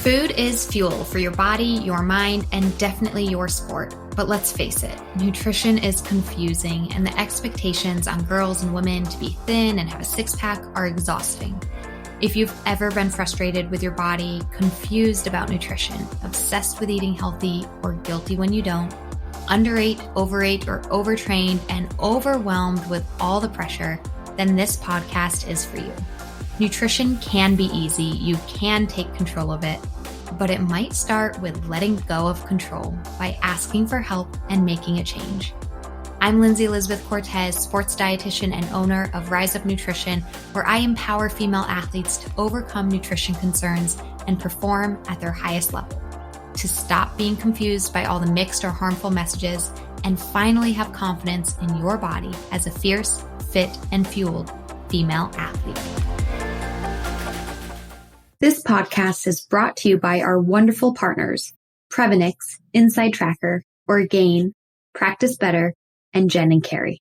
Food is fuel for your body, your mind, and definitely your sport. But let's face it, nutrition is confusing, and the expectations on girls and women to be thin and have a six-pack are exhausting. If you've ever been frustrated with your body, confused about nutrition, obsessed with eating healthy, or guilty when you don't, underate, overate, or overtrained, and overwhelmed with all the pressure, then this podcast is for you. Nutrition can be easy. You can take control of it, but it might start with letting go of control by asking for help and making a change. I'm Lindsey Elizabeth Cortez, sports dietitian and owner of Rise Up Nutrition, where I empower female athletes to overcome nutrition concerns and perform at their highest level, to stop being confused by all the mixed or harmful messages, and finally have confidence in your body as a fierce, fit, and fueled female athlete. This podcast is brought to you by our wonderful partners, Prevenix, Inside Tracker, Orgain, Practice Better, and Jen and Carrie.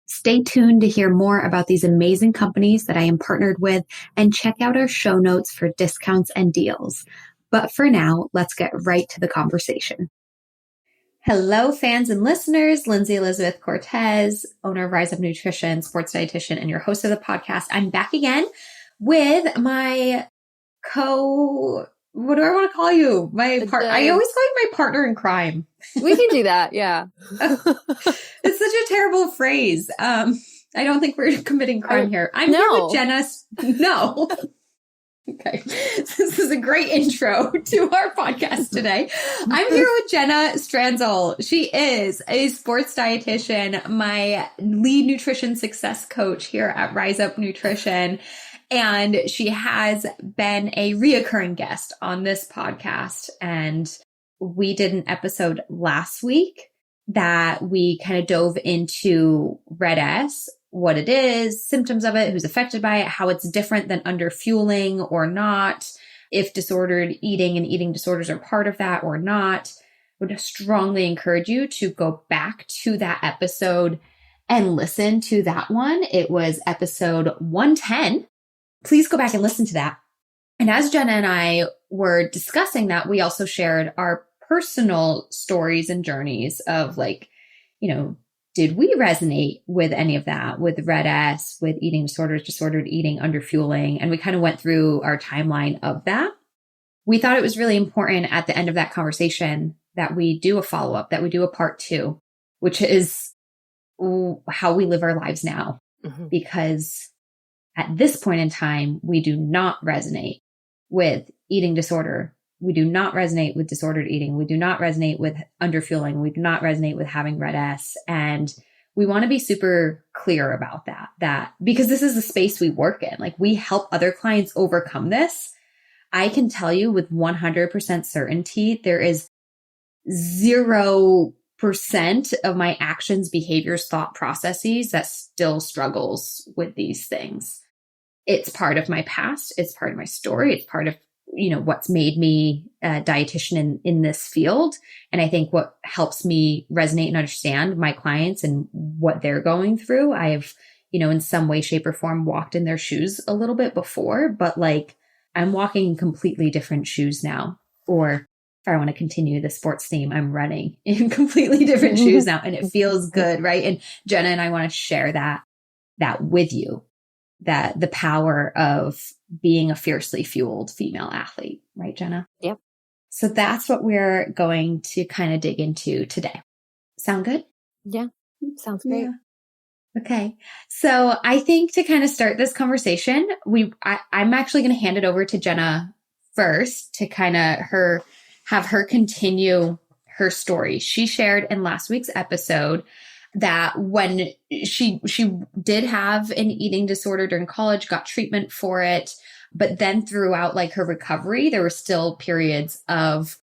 Stay tuned to hear more about these amazing companies that I am partnered with, and check out our show notes for discounts and deals. But for now, let's get right to the conversation. Hello, fans and listeners. Lindsey Elizabeth Cortez, owner of Rise Up Nutrition, sports dietitian, and your host of the podcast. I'm back again with my what do I want to call you? I always call you my partner in crime. We can do that. Yeah. It's such a terrible phrase. I don't think we're committing crime here. I'm here with Jenna. No. Okay. This is a great intro to our podcast today. I'm here with Jenna Stranzl. She is a sports dietitian, my lead nutrition success coach here at Rise Up Nutrition. And she has been a reoccurring guest on this podcast. And we did an episode last week that we kind of dove into Red S, what it is, symptoms of it, who's affected by it, how it's different than underfueling or not, if disordered eating and eating disorders are part of that or not. I would strongly encourage you to go back to that episode and listen to that one. It was episode 110. Please go back and listen to that. And as Jenna and I were discussing that, we also shared our personal stories and journeys of did we resonate with any of that, with Red S, with eating disorders, disordered eating, underfueling? And we kind of went through our timeline of that. We thought it was really important at the end of that conversation that we do a follow-up, that we do a part 2, which is how we live our lives now. Mm-hmm. Because at this point in time, we do not resonate with eating disorder. We do not resonate with disordered eating. We do not resonate with underfueling. We do not resonate with having Red S. And we want to be super clear about that because this is the space we work in. Like, we help other clients overcome this. I can tell you with 100% certainty, there is 0% of my actions, behaviors, thought processes that still struggles with these things. It's part of my past. It's part of my story. It's part of, what's made me a dietitian in this field. And I think what helps me resonate and understand my clients and what they're going through. I have, in some way, shape, or form walked in their shoes a little bit before, but I'm walking in completely different shoes now. Or if I want to continue the sports theme, I'm running in completely different shoes now, and it feels good, right? And Jenna and I want to share that with you. That the power of being a fiercely fueled female athlete, right, Jenna? Yep. So that's what we're going to kind of dig into today. Sound good? Yeah. Sounds great. Yeah. Okay. So I think to kind of start this conversation, I'm actually going to hand it over to Jenna first to kind of have her continue her story. She shared in last week's episode that when she did have an eating disorder during college, got treatment for it, but then throughout her recovery, there were still periods of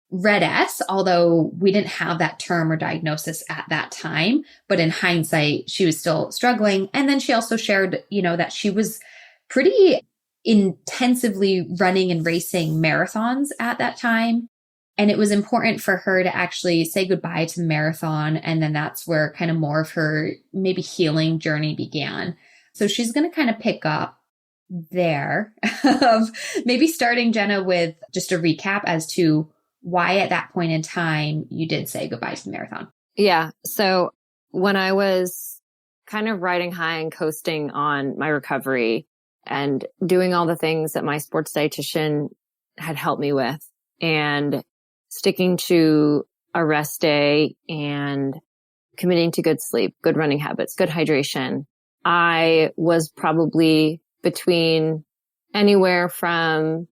Red S, although we didn't have that term or diagnosis at that time. But in hindsight, she was still struggling. And then she also shared, that she was pretty intensively running and racing marathons at that time. And it was important for her to actually say goodbye to the marathon. And then that's where kind of more of her maybe healing journey began. So she's going to kind of pick up there of maybe starting, Jenna, with just a recap as to why at that point in time you did say goodbye to the marathon. Yeah. So when I was kind of riding high and coasting on my recovery and doing all the things that my sports dietitian had helped me with and sticking to a rest day and committing to good sleep, good running habits, good hydration, I was probably between anywhere from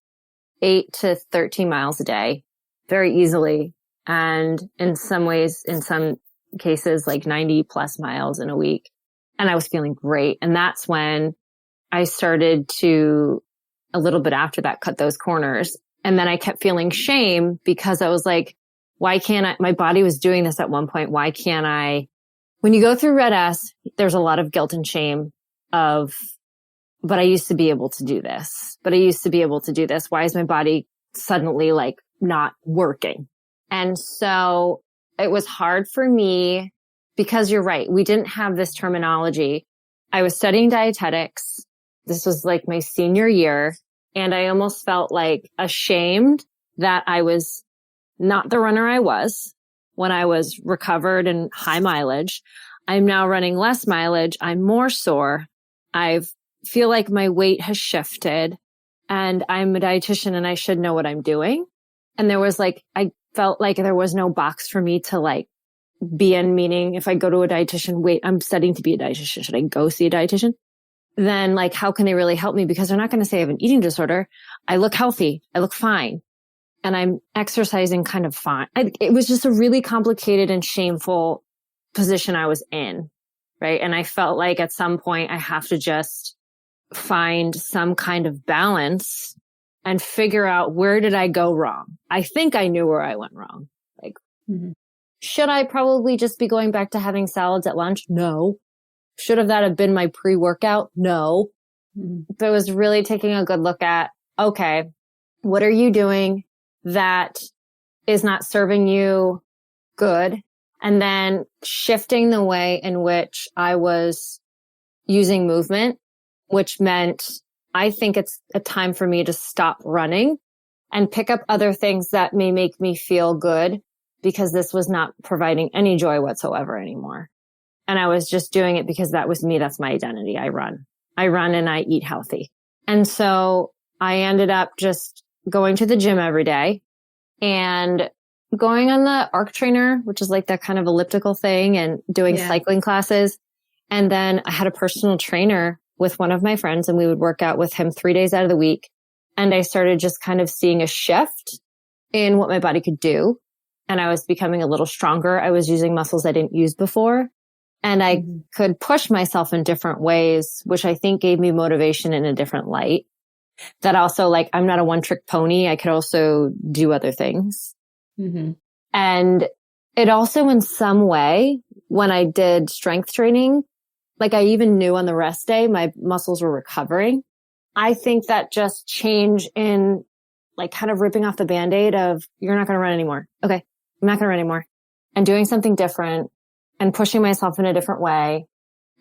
8 to 13 miles a day very easily. And in some ways, in some cases, like 90 plus miles in a week. And I was feeling great. And that's when I started to, a little bit after that, cut those corners. And then I kept feeling shame because I was like, why can't I? My body was doing this at one point. Why can't I? When you go through Red S, there's a lot of guilt and shame of, but I used to be able to do this. But I used to be able to do this. Why is my body suddenly like not working? And so it was hard for me because you're right. We didn't have this terminology. I was studying dietetics. This was like my senior year. And I almost felt like ashamed that I was not the runner I was when I was recovered and high mileage. I'm now running less mileage. I'm more sore. I feel like my weight has shifted and I'm a dietitian and I should know what I'm doing. And there was like, I felt like there was no box for me to like be in, meaning if I go to a dietitian, wait, I'm studying to be a dietitian. Should I go see a dietitian? Then like, how can they really help me? Because they're not going to say I have an eating disorder. I look healthy. I look fine. And I'm exercising kind of fine. It was just a really complicated and shameful position I was in. Right. And I felt like at some point I have to just find some kind of balance and figure out where did I go wrong? I think I knew where I went wrong. Like, should I probably just be going back to having salads at lunch? No. Should have that have been my pre-workout? No. But it was really taking a good look at, okay, what are you doing that is not serving you good? And then shifting the way in which I was using movement, which meant I think it's a time for me to stop running and pick up other things that may make me feel good because this was not providing any joy whatsoever anymore. And I was just doing it because that was me. That's my identity. I run and I eat healthy. And so I ended up just going to the gym every day and going on the arc trainer, which is like that kind of elliptical thing, and doing cycling classes. And then I had a personal trainer with one of my friends and we would work out with him 3 days out of the week. And I started just kind of seeing a shift in what my body could do. And I was becoming a little stronger. I was using muscles I didn't use before. And I could push myself in different ways, which I think gave me motivation in a different light. That also, like, I'm not a one-trick pony. I could also do other things. And it also, in some way, when I did strength training, like I even knew on the rest day, my muscles were recovering. I think that just change in like kind of ripping off the Band-Aid of you're not going to run anymore. Okay. I'm not going to run anymore, and doing something different and pushing myself in a different way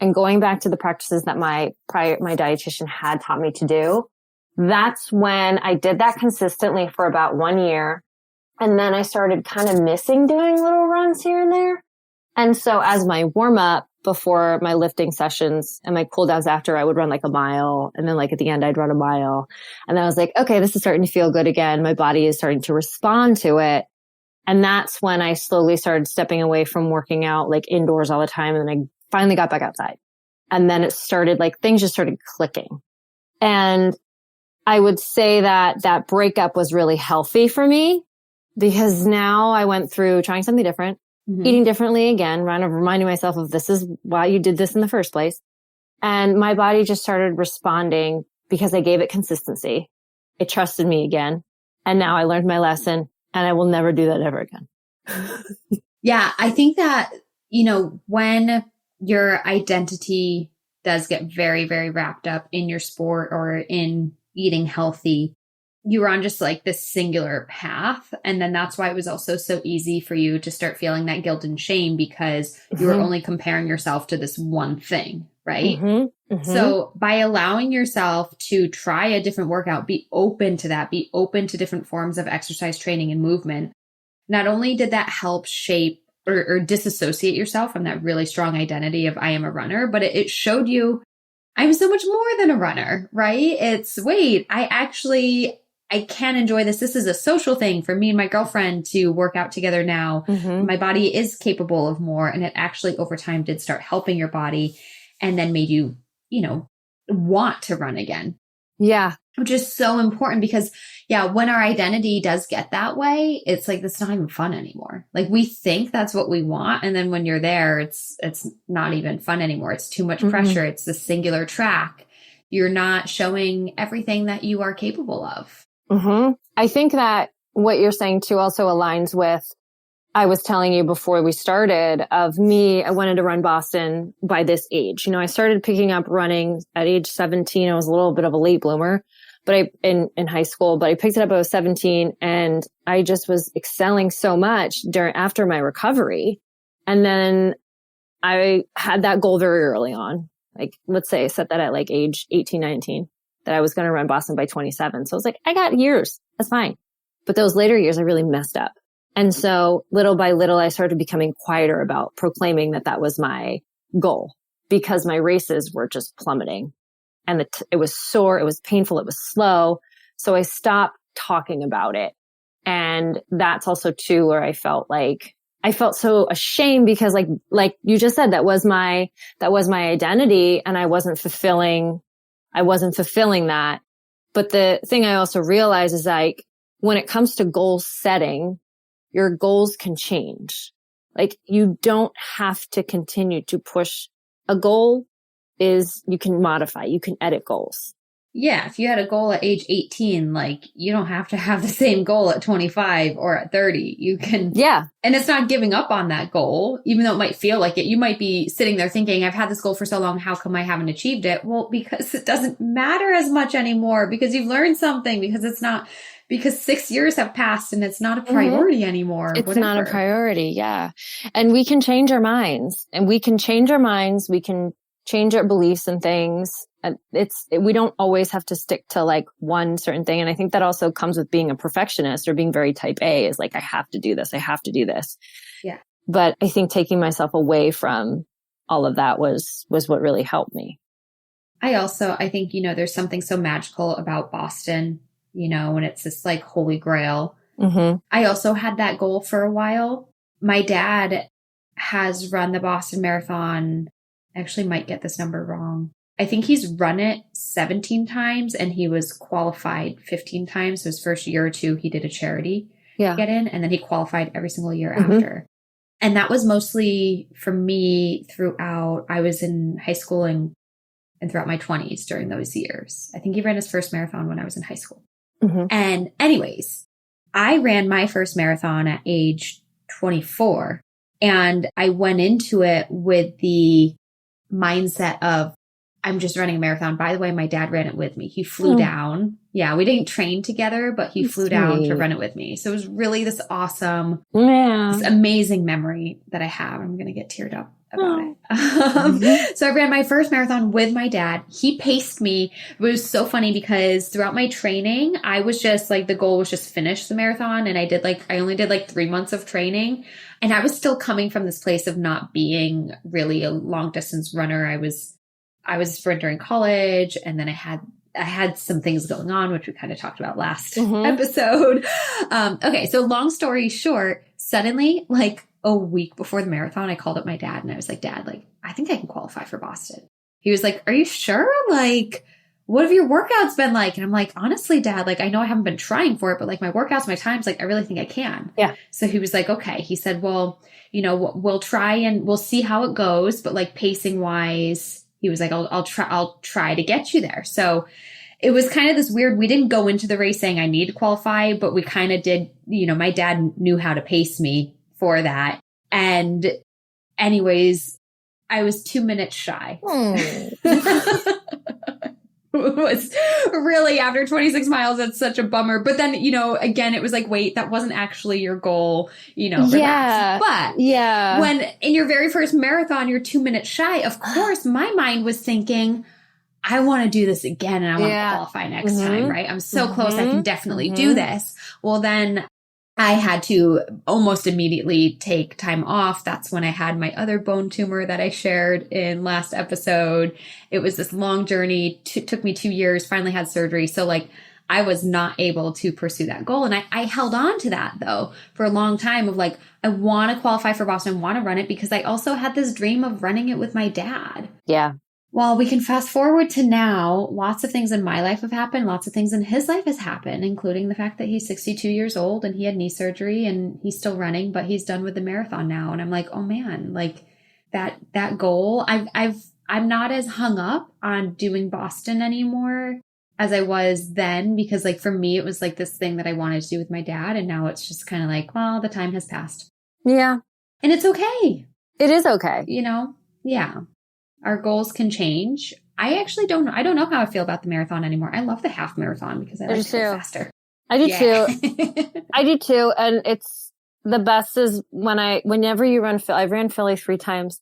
and going back to the practices that my dietitian had taught me to do. That's when I did that consistently for about 1 year. And then I started kind of missing doing little runs here and there. And so as my warm up before my lifting sessions and my cool downs after, I would run like a mile. And then like at the end, I'd run a mile. And then I was like, okay, this is starting to feel good again. My body is starting to respond to it. And that's when I slowly started stepping away from working out like indoors all the time. And then I finally got back outside. And then it started like things just started clicking. And I would say that that breakup was really healthy for me because now I went through trying something different, eating differently again, reminding myself of this is why you did this in the first place. And my body just started responding because I gave it consistency. It trusted me again. And now I learned my lesson. And I will never do that ever again. Yeah, I think that, you know, when your identity does get very, very wrapped up in your sport or in eating healthy, you were on just like this singular path. And then that's why it was also so easy for you to start feeling that guilt and shame because you were only comparing yourself to this one thing, right? Mm-hmm. Mm-hmm. So by allowing yourself to try a different workout, be open to that, be open to different forms of exercise training and movement. Not only did that help shape or disassociate yourself from that really strong identity of I am a runner, but it showed you I'm so much more than a runner, right? It's wait, I can enjoy this. This is a social thing for me and my girlfriend to work out together now. Mm-hmm. My body is capable of more. And it actually over time did start helping your body and then made you, want to run again. Yeah. Which is so important because when our identity does get that way, it's like, it's not even fun anymore. Like we think that's what we want. And then when you're there, it's not even fun anymore. It's too much pressure. It's the singular track. You're not showing everything that you are capable of. Mm-hmm. I think that what you're saying too also aligns with, I was telling you before we started of me, I wanted to run Boston by this age. I started picking up running at age 17. I was a little bit of a late bloomer, but in high school, but I picked it up when I was 17 and I just was excelling so much after my recovery. And then I had that goal very early on. Like, let's say I set that at like age 18, 19, that I was going to run Boston by 27. So I was like, I got years. That's fine. But those later years, I really messed up. And so little by little, I started becoming quieter about proclaiming that was my goal because my races were just plummeting and it was sore. It was painful. It was slow. So I stopped talking about it. And that's also too where I felt so ashamed because like you just said, that was my identity and I wasn't fulfilling that. But the thing I also realized is like when it comes to goal setting, your goals can change. Like you don't have to continue to push a goal you can modify, you can edit goals. Yeah. If you had a goal at age 18, like you don't have to have the same goal at 25 or at 30. You can. Yeah. And it's not giving up on that goal, even though it might feel like it. You might be sitting there thinking, I've had this goal for so long. How come I haven't achieved it? Well, because it doesn't matter as much anymore because you've learned something because 6 years have passed and it's not a priority anymore. It's not a priority. Yeah. And we can change our minds we can change our beliefs and things. We don't always have to stick to like one certain thing. And I think that also comes with being a perfectionist or being very type A is like, I have to do this. I have to do this. Yeah. But I think taking myself away from all of that was what really helped me. I think, there's something so magical about Boston, when it's this like holy grail. Mm-hmm. I also had that goal for a while. My dad has run the Boston Marathon. I actually might get this number wrong. I think he's run it 17 times and he was qualified 15 times. So his first year or two, he did a charity to get in and then he qualified every single year after. And that was mostly for me throughout, I was in high school and throughout my 20s during those years. I think he ran his first marathon when I was in high school. Mm-hmm. And anyways, I ran my first marathon at age 24 and I went into it with the mindset of, I'm just running a marathon. By the way, my dad ran it with me. He flew down. Yeah, we didn't train together, but he flew down to run it with me. So it was really this awesome, this amazing memory that I have. I'm going to get teared up about it. So I ran my first marathon with my dad. He paced me. It was so funny because throughout my training, I was just like, the goal was just finish the marathon. And I only did like 3 months of training. And I was still coming from this place of not being really a long distance runner. I was a sprinter in college and then I had some things going on, which we kind of talked about last episode. Okay. So long story short, suddenly like a week before the marathon, I called up my dad and I was like, Dad, like, I think I can qualify for Boston. He was like, are you sure? Like, what have your workouts been like? And I'm like, honestly, Dad, like, I know I haven't been trying for it, but like my workouts, my times, like, I really think I can. Yeah. So he was like, okay. He said, well, we'll try and we'll see how it goes. But like pacing wise, he was like, I'll try to get you there. So it was kind of this weird, we didn't go into the race saying I need to qualify, but we kind of did, my dad knew how to pace me for that. And anyways, I was 2 minutes shy. was really, after 26 miles, that's such a bummer. But then, again, it was like, wait, that wasn't actually your goal, relax. But when in your very first marathon, you're 2 minutes shy, of course, my mind was thinking, I want to do this again and I want to qualify next time, right? I'm so close. I can definitely do this. Well, then I had to almost immediately take time off. That's when I had my other bone tumor that I shared in last episode. It was this long journey. Took me 2 years, finally had surgery. So like I was not able to pursue that goal. And I held on to that though for a long time of like, I want to qualify for Boston, want to run it because I also had this dream of running it with my dad. Yeah. Well, we can fast forward to now. Lots of things in my life have happened. Lots of things in his life has happened, including the fact that he's 62 years old and he had knee surgery and he's still running, but he's done with the marathon now. And I'm like, oh man, like that goal, I'm not as hung up on doing Boston anymore as I was then, because like for me, it was like this thing that I wanted to do with my dad. And now it's just kind of like, well, the time has passed. Yeah. And it's okay. It is okay. Yeah. Our goals can change. I actually don't know. I don't know how I feel about the marathon anymore. I love the half marathon because I like to go faster. I do too. I do too. And it's the best is whenever you run, I ran Philly 3 times.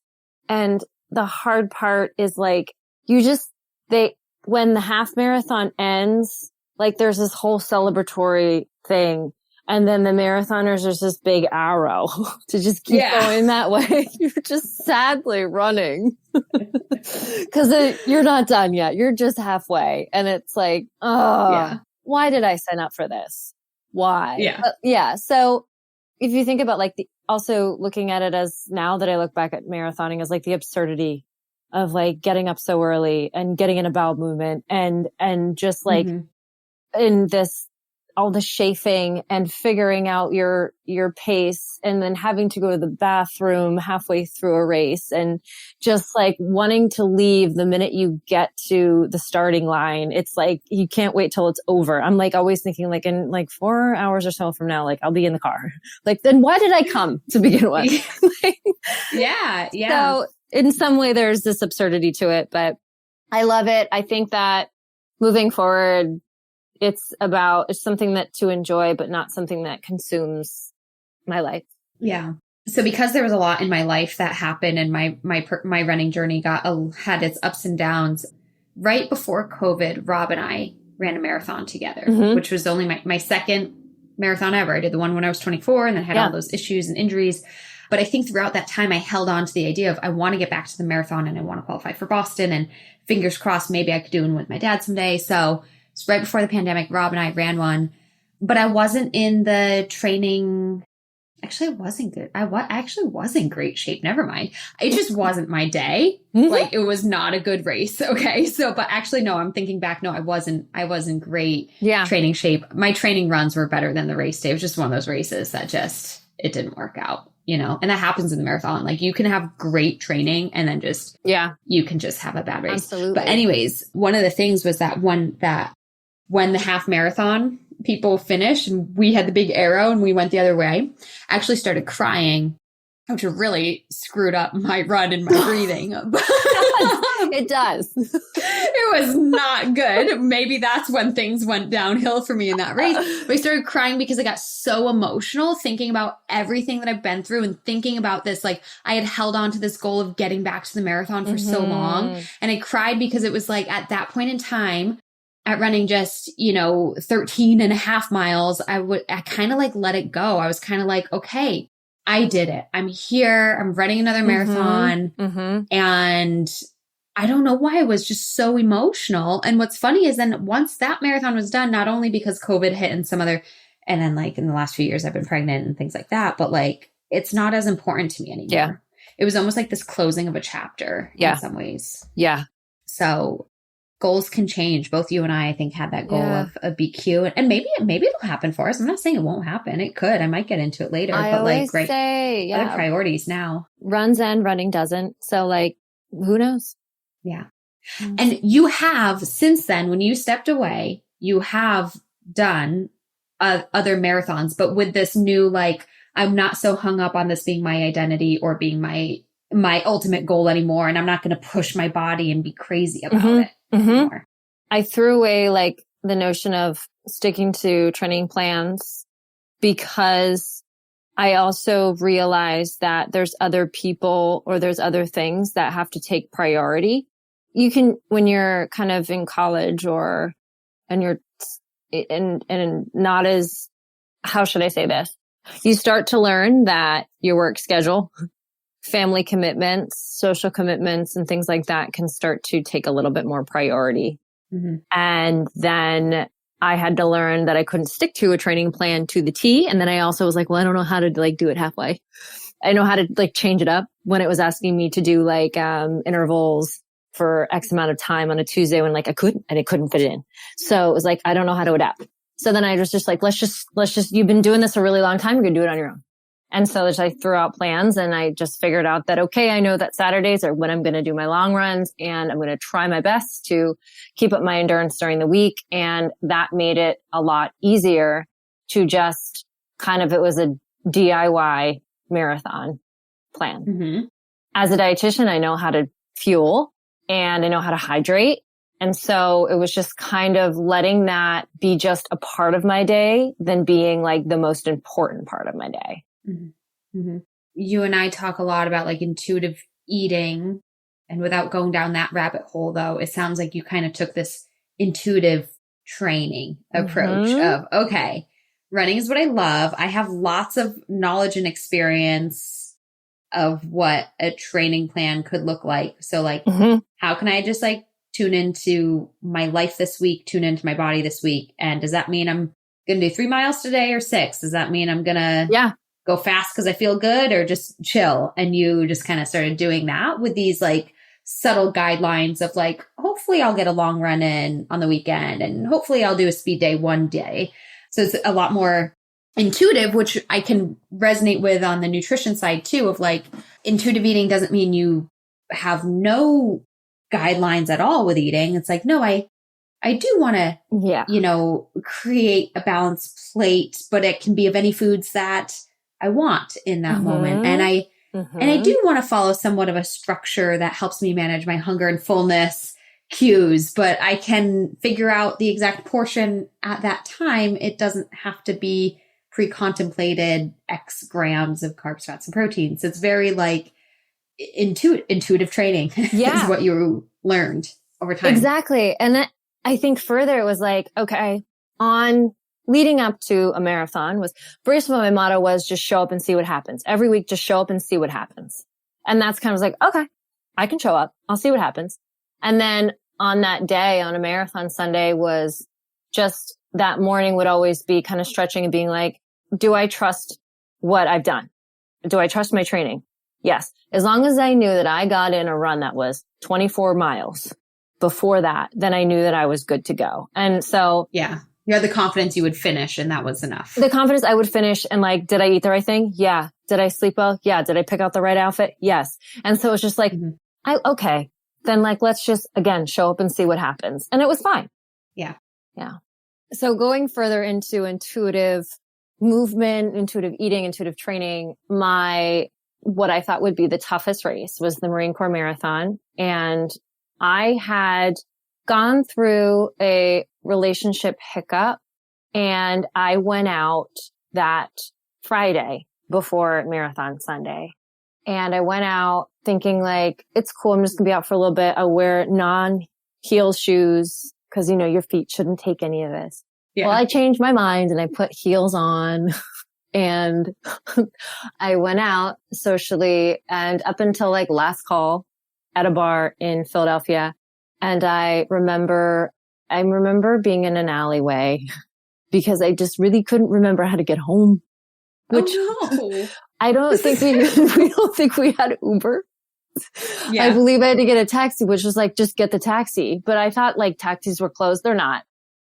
And the hard part is like, when the half marathon ends, like there's this whole celebratory thing. And then the marathoners, there's this big arrow to just keep going that way. You're just sadly running because you're not done yet. You're just halfway. And it's like, why did I sign up for this? Why? Yeah. So if you think about like also looking at it as now that I look back at marathoning as like the absurdity of like getting up so early and getting in a bowel movement and just like in this, all the chafing and figuring out your pace and then having to go to the bathroom halfway through a race and just like wanting to leave the minute you get to the starting line. It's like, you can't wait till it's over. I'm like always thinking like in like 4 hours or so from now, like I'll be in the car. Like, then why did I come to begin with? Yeah. So in some way there's this absurdity to it, but I love it. I think that moving forward, it's something that to enjoy, but not something that consumes my life. Yeah. So because there was a lot in my life that happened and my running journey had its ups and downs, right before COVID, Rob and I ran a marathon together, which was only my second marathon ever. I did the one when I was 24 and then had all those issues and injuries. But I think throughout that time, I held on to the idea of I want to get back to the marathon and I want to qualify for Boston, and fingers crossed, maybe I could do one with my dad someday. So it's right before the pandemic, Rob and I ran one, but I wasn't in the training. Actually, I wasn't good. I actually was in great shape. Never mind. It just wasn't my day. Like it was not a good race. Okay. So, but actually, no, I'm thinking back. No, I wasn't great training shape. My training runs were better than the race day. It was just one of those races that it didn't work out. And that happens in the marathon. Like you can have great training and then you can just have a bad race. Absolutely. But anyways, one of the things was that when the half marathon people finished and we had the big arrow and we went the other way, I actually started crying, which really screwed up my run and my breathing. It does. It was not good. Maybe that's when things went downhill for me in that race. But I started crying because I got so emotional thinking about everything that I've been through and thinking about this. Like I had held on to this goal of getting back to the marathon for so long. And I cried because it was like at that point in time, at running just, 13 and a half miles, I kind of like let it go. I was kind of like, okay, I did it. I'm here. I'm running another marathon. And I don't know why I was just so emotional. And what's funny is then once that marathon was done, not only because COVID hit and and then like in the last few years I've been pregnant and things like that, but like, it's not as important to me anymore. Yeah. It was almost like this closing of a chapter in some ways. Yeah. So goals can change. Both you and I think, had that goal of a BQ, and maybe it'll happen for us. I'm not saying it won't happen. It could. I might get into it later. But like, great other priorities now. Runs end, running doesn't. So like, who knows? Yeah. And you have since then, when you stepped away, you have done other marathons, but with this new like, I'm not so hung up on this being my identity or being my ultimate goal anymore, and I'm not going to push my body and be crazy about it anymore. I threw away like the notion of sticking to training plans because I also realized that there's other people or there's other things that have to take priority. You can, when you're kind of in college and you're not as, how should I say this? You start to learn that your work schedule, family commitments, social commitments, and things like that can start to take a little bit more priority. Mm-hmm. And then I had to learn that I couldn't stick to a training plan to the T. And then I also was like, well, I don't know how to like do it halfway. I know how to like change it up when it was asking me to do like, intervals for X amount of time on a Tuesday when like I couldn't fit it in. So it was like, I don't know how to adapt. So then I was just like, let's just, you've been doing this a really long time. You're going to do it on your own. And so I threw out plans and I just figured out that, okay, I know that Saturdays are when I'm going to do my long runs and I'm going to try my best to keep up my endurance during the week. And that made it a lot easier to just kind of, it was a DIY marathon plan. Mm-hmm. As a dietitian, I know how to fuel and I know how to hydrate. And so it was just kind of letting that be just a part of my day than being like the most important part of my day. Mm-hmm. Mm-hmm. You and I talk a lot about like intuitive eating, and without going down that rabbit hole though, it sounds like you kind of took this intuitive training approach of, okay, running is what I love. I have lots of knowledge and experience of what a training plan could look like. So like, how can I just like tune into my life this week, tune into my body this week? And does that mean I'm going to do 3 miles today or 6? Does that mean I'm going to go fast because I feel good or just chill? And you just kind of started doing that with these like subtle guidelines of like, hopefully I'll get a long run in on the weekend and hopefully I'll do a speed day one day. So it's a lot more intuitive, which I can resonate with on the nutrition side too, of like intuitive eating doesn't mean you have no guidelines at all with eating. It's like, no, I do want to, create a balanced plate, but it can be of any foods that I want in that moment. And I do want to follow somewhat of a structure that helps me manage my hunger and fullness cues, but I can figure out the exact portion at that time. It doesn't have to be pre-contemplated X grams of carbs, fats, and proteins. It's very like intuitive training is what you learned over time. Exactly. And I think further it was like, okay, on leading up to a marathon was, first of all, my motto was just show up and see what happens. Every week, just show up and see what happens. And that's kind of like, okay, I can show up. I'll see what happens. And then on that day, on a marathon Sunday, was just that morning would always be kind of stretching and being like, do I trust what I've done? Do I trust my training? Yes. As long as I knew that I got in a run that was 24 miles before that, then I knew that I was good to go. And so, yeah, you had the confidence you would finish, and that was enough. The confidence I would finish, and like, did I eat the right thing? Yeah. Did I sleep well? Yeah. Did I pick out the right outfit? Yes. And so it's just like, okay, then like, let's just again, show up and see what happens. And it was fine. Yeah. Yeah. So going further into intuitive movement, intuitive eating, intuitive training, what I thought would be the toughest race was the Marine Corps Marathon. And I had gone through a relationship hiccup, and I went out that Friday before Marathon Sunday. And I went out thinking like, it's cool. I'm just gonna be out for a little bit. I'll wear non-heel shoes because, your feet shouldn't take any of this. Yeah. Well, I changed my mind and I put heels on and I went out socially and up until like last call at a bar in Philadelphia. And I remember being in an alleyway because I just really couldn't remember how to get home. Which I don't think we don't think we had Uber. Yeah. I believe I had to get a taxi, which was like, just get the taxi. But I thought like taxis were closed. They're not.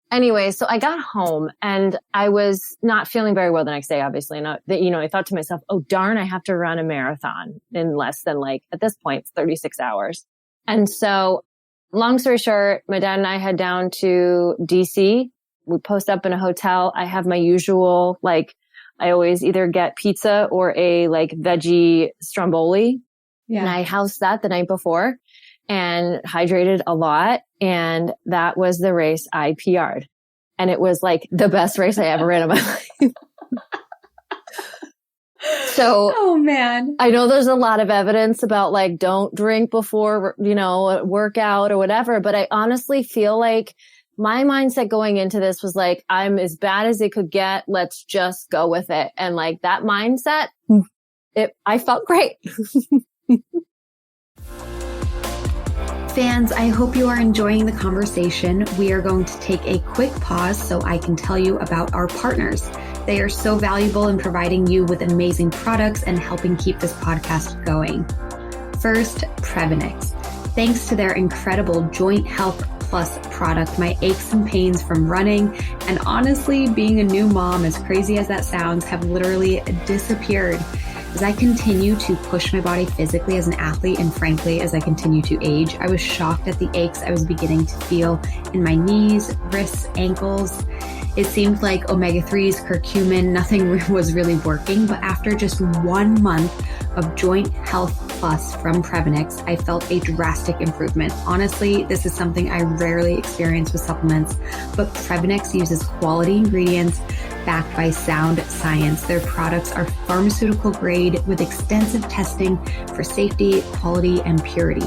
Anyway, so I got home and I was not feeling very well the next day, obviously. And I thought to myself, oh darn, I have to run a marathon in less than like, at this point, it's 36 hours. And so long story short, my dad and I head down to DC. We post up in a hotel. I have my usual, like, I always either get pizza or a like veggie stromboli. Yeah. And I housed that the night before. and hydrated a lot. And that was the race I PR'd. And it was like the best race I ever ran in my life. So, oh man, I know there's a lot of evidence about like, don't drink before, a workout or whatever. But I honestly feel like my mindset going into this was like, I'm as bad as it could get. Let's just go with it. And like that mindset, I felt great. Fans, I hope you are enjoying the conversation. We are going to take a quick pause so I can tell you about our partners. They are so valuable in providing you with amazing products and helping keep this podcast going. First, Prevenix. Thanks to their incredible Joint Health Plus product, my aches and pains from running and honestly being a new mom, as crazy as that sounds, have literally disappeared. As I continue to push my body physically as an athlete, and frankly, as I continue to age, I was shocked at the aches I was beginning to feel in my knees, wrists, ankles. It seemed like omega-3s, curcumin, nothing was really working. But after just 1 month of Joint Health Plus from Prevenix, I felt a drastic improvement. Honestly, this is something I rarely experience with supplements, but Prevenix uses quality ingredients backed by sound science. Their products are pharmaceutical grade with extensive testing for safety, quality, and purity.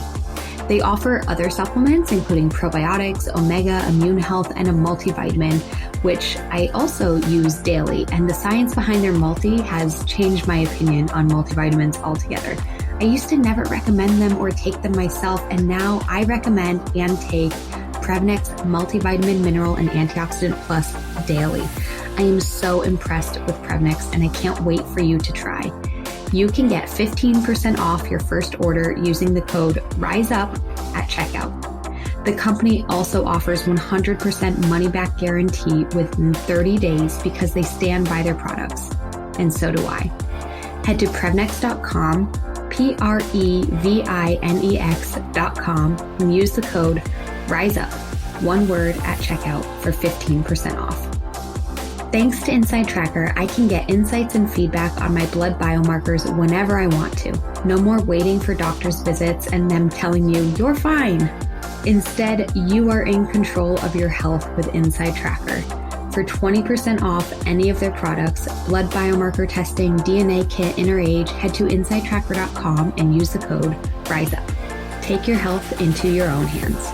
They offer other supplements, including probiotics, omega, immune health, and a multivitamin, which I also use daily. And the science behind their multi has changed my opinion on multivitamins altogether. I used to never recommend them or take them myself, and now I recommend and take Prevenix Multivitamin, Mineral, and Antioxidant Plus daily. I am so impressed with Prevenix, and I can't wait for you to try. You can get 15% off your first order using the code RISEUP at checkout. The company also offers 100% money-back guarantee within 30 days because they stand by their products. And so do I. Head to Prevenix.com, Previnex.com, and use the code RISEUP, one word, at checkout for 15% off. Thanks to Inside Tracker, I can get insights and feedback on my blood biomarkers whenever I want to. No more waiting for doctor's visits and them telling you, you're fine. Instead, you are in control of your health with Inside Tracker. For 20% off any of their products, blood biomarker testing, DNA kit, inner age, head to InsideTracker.com and use the code RISEUP. Take your health into your own hands.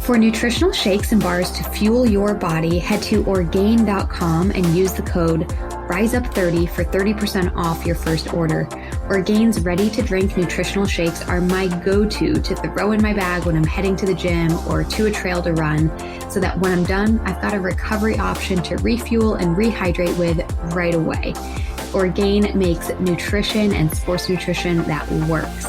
For nutritional shakes and bars to fuel your body, head to Orgain.com and use the code RISEUP30 for 30% off your first order. Orgain's ready-to-drink nutritional shakes are my go-to to throw in my bag when I'm heading to the gym or to a trail to run, so that when I'm done, I've got a recovery option to refuel and rehydrate with right away. Orgain makes nutrition and sports nutrition that works.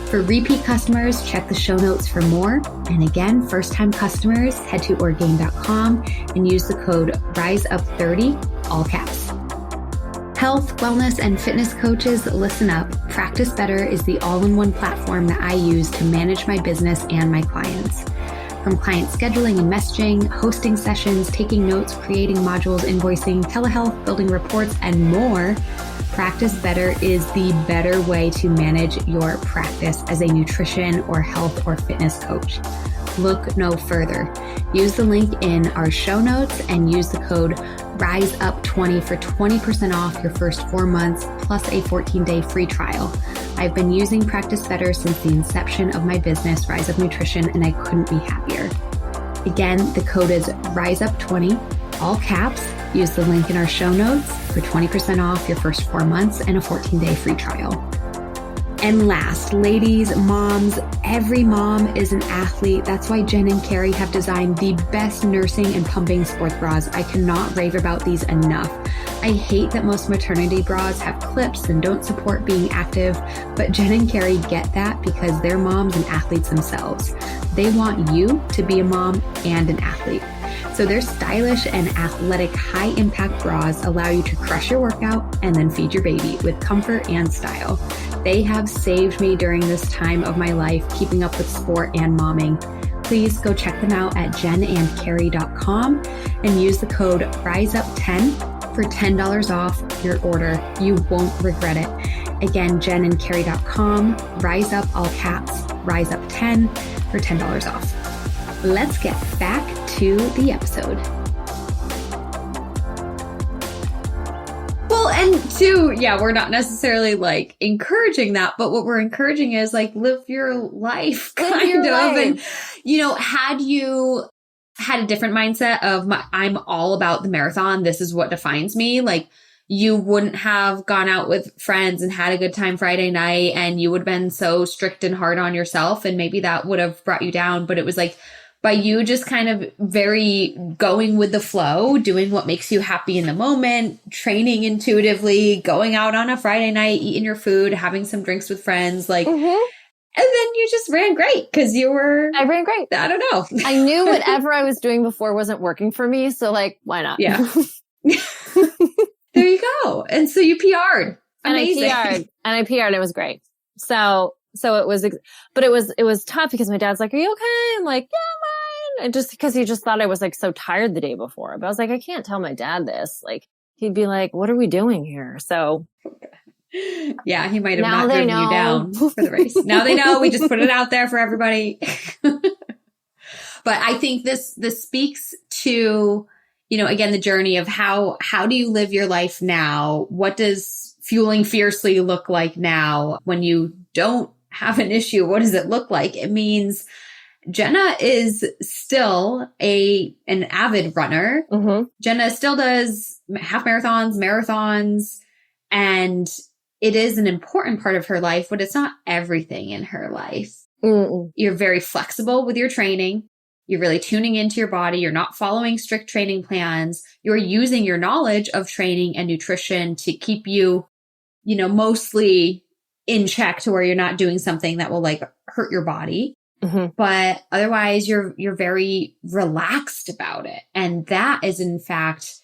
For repeat customers, check the show notes for more. And again, first-time customers, head to Orgain.com and use the code RISEUP30, all caps. Health, wellness, and fitness coaches, listen up. Practice Better is the all-in-one platform that I use to manage my business and my clients. From client scheduling and messaging, hosting sessions, taking notes, creating modules, invoicing, telehealth, building reports, and more, Practice Better is the better way to manage your practice as a nutrition or health or fitness coach. Look no further. Use the link in our show notes and use the code RISEUP20 for 20% off your first 4 months plus a 14-day free trial. I've been using Practice Better since the inception of my business, Rise Up Nutrition, and I couldn't be happier. Again, the code is RISEUP20, all caps. Use the link in our show notes for 20% off your first 4 months and a 14-day free trial. And last, ladies, moms, every mom is an athlete. That's why Jen and Carrie have designed the best nursing and pumping sports bras. I cannot rave about these enough. I hate that most maternity bras have clips and don't support being active, but Jen and Carrie get that because they're moms and athletes themselves. They want you to be a mom and an athlete. So their stylish and athletic high-impact bras allow you to crush your workout and then feed your baby with comfort and style. They have saved me during this time of my life, keeping up with sport and momming. Please go check them out at jenandcarrie.com and use the code RISEUP10 for $10 off your order. You won't regret it. Again, jenandcarrie.com, RISEUP, all caps, RISEUP10 for $10 off. Let's get back to the episode. Well, and two, we're not necessarily like encouraging that, but what we're encouraging is like live your life kind of. And, had you had a different mindset of I'm all about the marathon, this is what defines me, like you wouldn't have gone out with friends and had a good time Friday night, and you would have been so strict and hard on yourself, and maybe that would have brought you down. But it was like, by you just kind of very going with the flow, doing what makes you happy in the moment, training intuitively, going out on a Friday night, eating your food, having some drinks with friends, like, and then you just ran great because I ran great. I don't know. I knew whatever I was doing before wasn't working for me. So like, why not? Yeah. There you go. And so you PR'd. Amazing. And I PR'd. It was great. So it was, but it was tough because my dad's like, are you okay? I'm like, yeah, I'm fine. And just because he just thought I was like so tired the day before. But I was like, I can't tell my dad this. Like, he'd be like, what are we doing here? So. Yeah, he might have not driven you down for the race. Now they know. We just put it out there for everybody. But I think this speaks to, again, the journey of how do you live your life now? What does fueling fiercely look like now? When you don't have an issue, what does it look like? It means Jenna is still an avid runner. Mm-hmm. Jenna still does half marathons, and it is an important part of her life, but it's not everything in her life. Mm-mm. You're very flexible with your training. You're really tuning into your body. You're not following strict training plans. You're using your knowledge of training and nutrition to keep you, mostly in check to where you're not doing something that will like hurt your body. Mm-hmm. But otherwise you're very relaxed about it. And that is in fact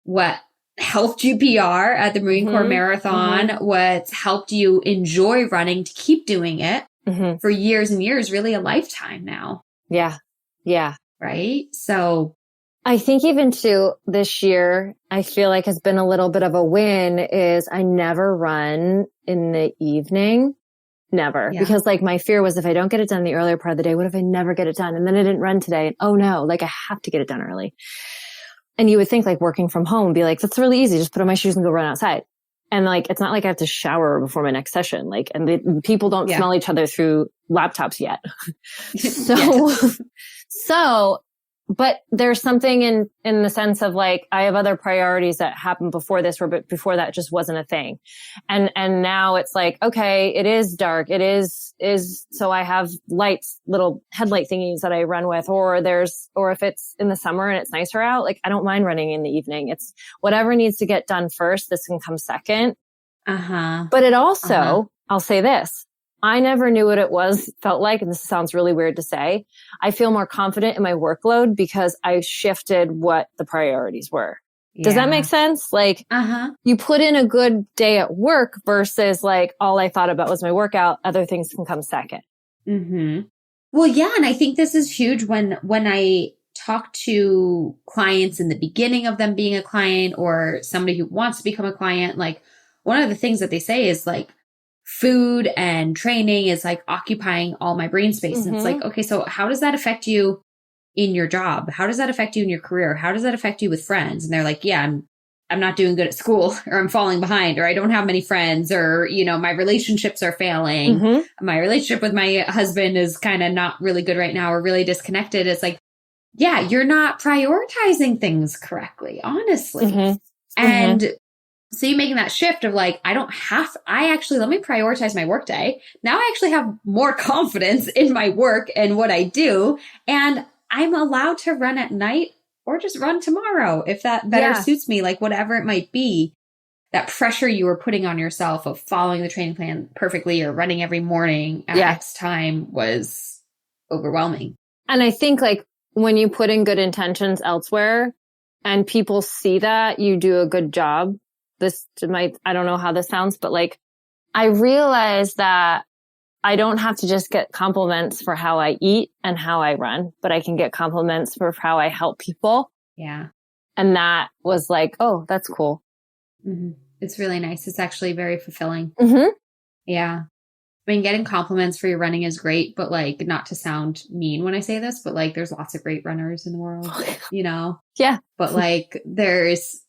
what helped you PR at the Marine Corps Marathon, what's helped you enjoy running to keep doing it for years and years, really a lifetime now. Yeah. Yeah. Right. So I think even too this year, I feel like has been a little bit of a win is I never run in the evening. Never. Yeah. Because like my fear was if I don't get it done in the earlier part of the day, what if I never get it done? And then I didn't run today. And oh no, like I have to get it done early. And you would think like working from home would be like, that's really easy. Just put on my shoes and go run outside. And like, it's not like I have to shower before my next session. Like, and the people don't smell each other through laptops yet. But there's something in the sense of like, I have other priorities that happened before this, but before that just wasn't a thing. And now it's like, okay, it is dark. It is, so I have lights, little headlight thingies that I run with, or if it's in the summer and it's nicer out, like I don't mind running in the evening. It's whatever needs to get done first. This can come second. But it also, I'll say this. I never knew what it felt like. And this sounds really weird to say. I feel more confident in my workload because I shifted what the priorities were. Yeah. Does that make sense? Like, you put in a good day at work versus like, all I thought about was my workout. Other things can come second. Mm-hmm. Well, yeah. And I think this is huge when I talk to clients in the beginning of them being a client or somebody who wants to become a client. Like one of the things that they say is like, food and training is like occupying all my brain space. And it's like, okay, so how does that affect you in your job? How does that affect you in your career? How does that affect you with friends? And they're like, yeah, I'm not doing good at school, or I'm falling behind, or I don't have many friends, or, my relationships are failing. My relationship with my husband is kind of not really good right now, or really disconnected. It's like, yeah, you're not prioritizing things correctly, honestly. And so you making that shift of like, let me prioritize my work day. Now I actually have more confidence in my work and what I do. And I'm allowed to run at night or just run tomorrow if that better suits me, like whatever it might be. That pressure you were putting on yourself of following the training plan perfectly or running every morning at X time was overwhelming. And I think like when you put in good intentions elsewhere and people see that you do a good job, I don't know how this sounds, but like, I realize that I don't have to just get compliments for how I eat and how I run, but I can get compliments for how I help people. Yeah. And that was like, oh, that's cool. It's really nice. It's actually very fulfilling. Yeah. I mean, getting compliments for your running is great, but like, not to sound mean when I say this, but like, there's lots of great runners in the world, you know? Yeah. But like, there's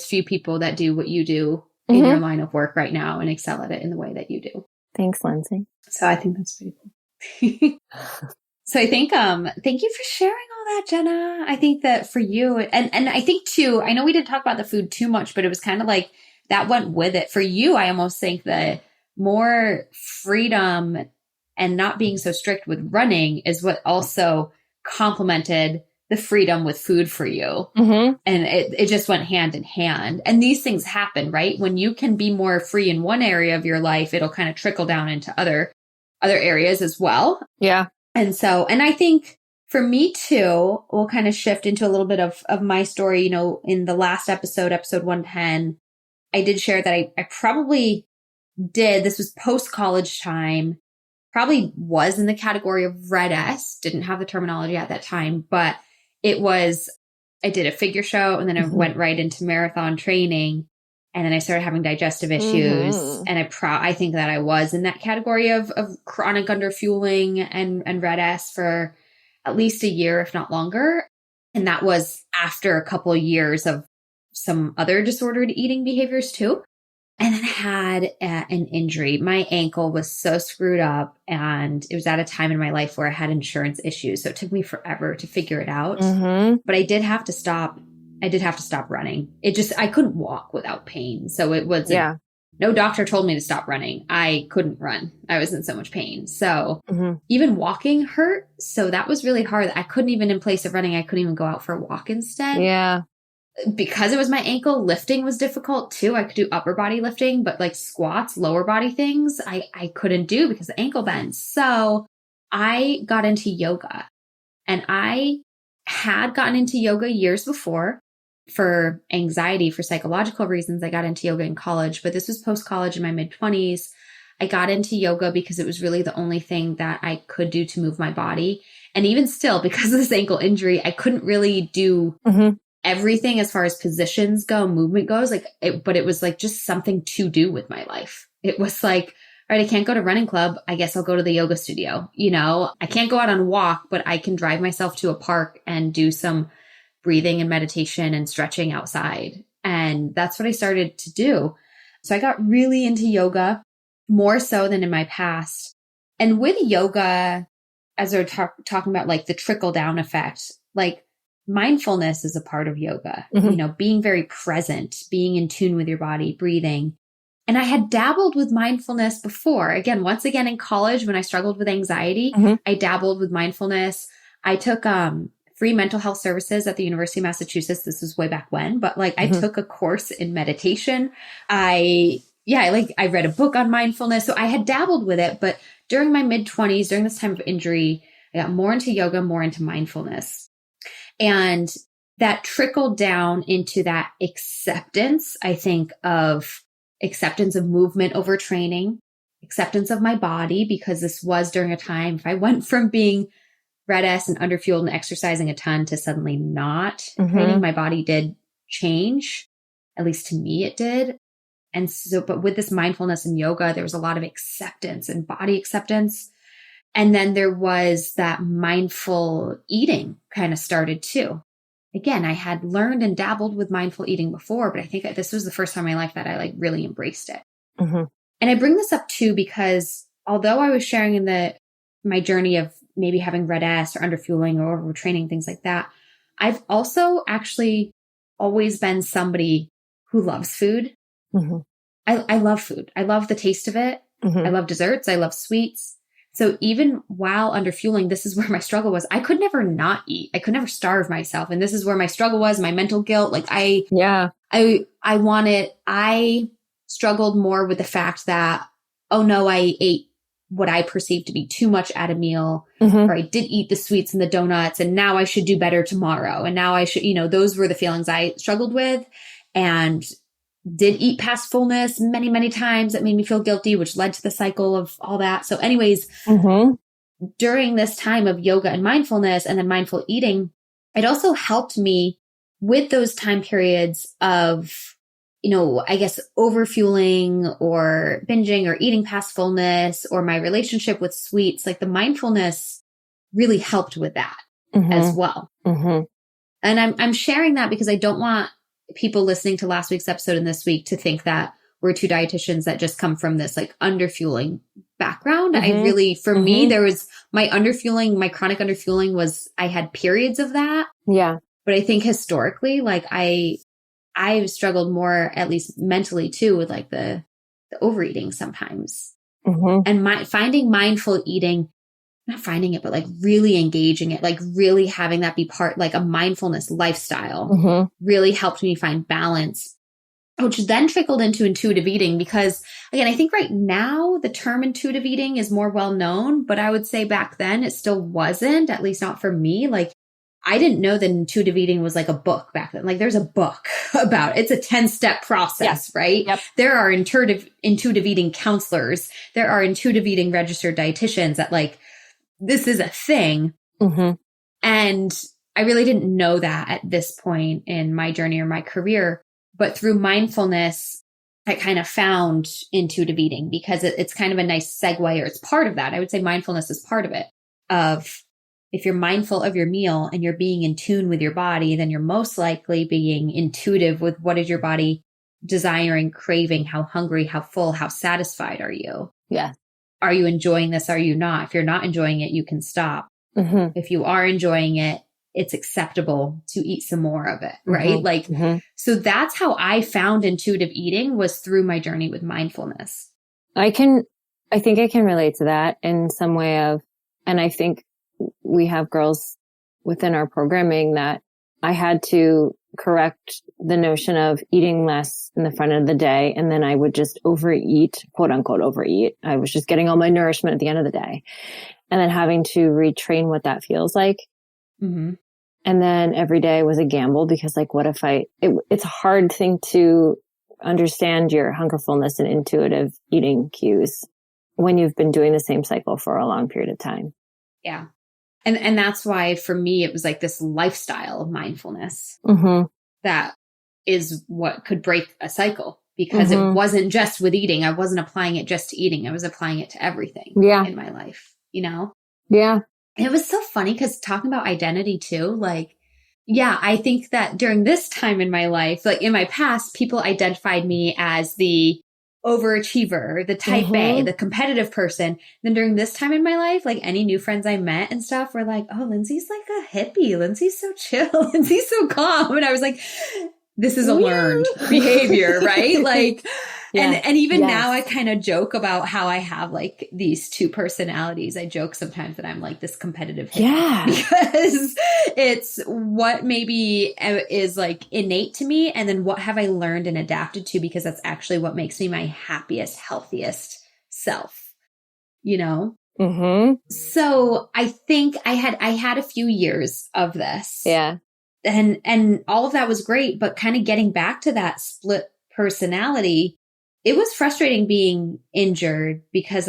few people that do what you do in your line of work right now and excel at it in the way that you do. Thanks, Lindsey. So I think that's pretty cool. So I think, thank you for sharing all that, Jenna. I think that for you, and I think too, I know we didn't talk about the food too much, but it was kind of like that went with it. For you, I almost think that more freedom and not being so strict with running is what also complemented the freedom with food for you. And it just went hand in hand. And these things happen, right? When you can be more free in one area of your life, it'll kind of trickle down into other areas as well. Yeah. And so, and I think for me too, we'll kind of shift into a little bit of my story. You know, in the last episode 110, I did share that I probably did, this was post-college time, probably was in the category of red S, didn't have the terminology at that time, but it was, I did a figure show and then I went right into marathon training. And then I started having digestive issues. And I think that I was in that category of chronic underfueling and red S for at least a year, if not longer. And that was after a couple of years of some other disordered eating behaviors too. And then I had an injury. My ankle was so screwed up, and it was at a time in my life where I had insurance issues. So it took me forever to figure it out. But I did have to stop. I did have to stop running. I couldn't walk without pain. So it was, no doctor told me to stop running. I couldn't run. I was in so much pain. So even walking hurt. So that was really hard. I couldn't even, in place of running, I couldn't even go out for a walk instead. Yeah. Because it was my ankle, lifting was difficult too. I could do upper body lifting, but like squats, lower body things, I couldn't do because the ankle bends. So I got into yoga, and I had gotten into yoga years before for anxiety, for psychological reasons. I got into yoga in college, but this was post-college in my mid-20s. I got into yoga because it was really the only thing that I could do to move my body. And even still, because of this ankle injury, I couldn't really do everything as far as positions go, movement goes, but it was like just something to do with my life. It was like, all right, I can't go to running club. I guess I'll go to the yoga studio. You know, I can't go out on a walk, but I can drive myself to a park and do some breathing and meditation and stretching outside. And that's what I started to do. So I got really into yoga, more so than in my past. And with yoga, as we're talking about like the trickle down effect, like mindfulness is a part of yoga, you know, being very present, being in tune with your body, breathing. And I had dabbled with mindfulness before. Once again, in college, when I struggled with anxiety, I dabbled with mindfulness. I took free mental health services at the University of Massachusetts. This was way back when, but like I took a course in meditation. I read a book on mindfulness. So I had dabbled with it, but during my mid-20s, during this time of injury, I got more into yoga, more into mindfulness. And that trickled down into that acceptance, I think, of acceptance of movement over training, acceptance of my body, because this was during a time, if I went from being red S and underfueled and exercising a ton to suddenly not training, my body did change. At least to me, it did. And so, but with this mindfulness and yoga, there was a lot of acceptance and body acceptance. And then there was that mindful eating kind of started too. Again, I had learned and dabbled with mindful eating before, but I think this was the first time in my life that I like really embraced it. And I bring this up too, because although I was sharing in my journey of maybe having red S or underfueling or overtraining, things like that, I've also actually always been somebody who loves food. I love food. I love the taste of it. I love desserts. I love sweets. So even while underfueling, this is where my struggle was. I could never not eat. I could never starve myself. And this is where my struggle was, my mental guilt. Like I struggled more with the fact that, oh no, I ate what I perceived to be too much at a meal, or I did eat the sweets and the donuts, and now I should do better tomorrow. And now I should, those were the feelings I struggled with, and did eat past fullness many, many times. That made me feel guilty, which led to the cycle of all that. So anyways, during this time of yoga and mindfulness and then mindful eating, it also helped me with those time periods of I guess overfueling or binging or eating past fullness or my relationship with sweets, like the mindfulness really helped with that as well. And I'm sharing that because I don't want people listening to last week's episode and this week to think that we're two dietitians that just come from this like underfueling background. I really, for me, there was my underfueling, my chronic underfueling was, I had periods of that. Yeah. But I think historically, like I've struggled more, at least mentally too, with like the overeating sometimes. And finding mindful eating, not finding it, but like really engaging it, like really having that be part, like a mindfulness lifestyle really helped me find balance, which then trickled into intuitive eating. Because again, I think right now the term intuitive eating is more well known, but I would say back then it still wasn't, at least not for me. Like I didn't know that intuitive eating was like a book back then. Like there's a book about it. It's a 10-step process, right? Yep. There are intuitive eating counselors. There are intuitive eating registered dietitians that like, this is a thing. And I really didn't know that at this point in my journey or my career. But through mindfulness, I kind of found intuitive eating because it's kind of a nice segue, or it's part of that. I would say mindfulness is part of it. Of if you're mindful of your meal and you're being in tune with your body, then you're most likely being intuitive with what is your body desiring, craving, how hungry, how full, how satisfied are you? Yeah. Are you enjoying this? Are you not? If you're not enjoying it, you can stop. If you are enjoying it, it's acceptable to eat some more of it, right? So that's how I found intuitive eating, was through my journey with mindfulness. I think I can relate to that in some way and I think we have girls within our programming that I had to correct the notion of eating less in the front of the day. And then I would just overeat, quote unquote, overeat. I was just getting all my nourishment at the end of the day and then having to retrain what that feels like. And then every day was a gamble because like, what if it's a hard thing to understand your hunger, fullness, and intuitive eating cues when you've been doing the same cycle for a long period of time. Yeah. And that's why for me, it was like this lifestyle of mindfulness that is what could break a cycle, because it wasn't just with eating. I wasn't applying it just to eating. I was applying it to everything in my life, Yeah. It was so funny because talking about identity too, like, yeah, I think that during this time in my life, like in my past, people identified me as the overachiever, the type A, the competitive person. Then during this time in my life, like any new friends I met and stuff were like, oh, Lindsey's like a hippie. Lindsey's so chill. Lindsey's so calm. And I was like, this is a learned behavior, right? Like, and even now I kind of joke about how I have like these two personalities. I joke sometimes that I'm like this competitive hippie because it's what maybe is like innate to me. And then what have I learned and adapted to, because that's actually what makes me my happiest, healthiest self, So I think I had a few years of this. Yeah. And all of that was great, but kind of getting back to that split personality, it was frustrating being injured because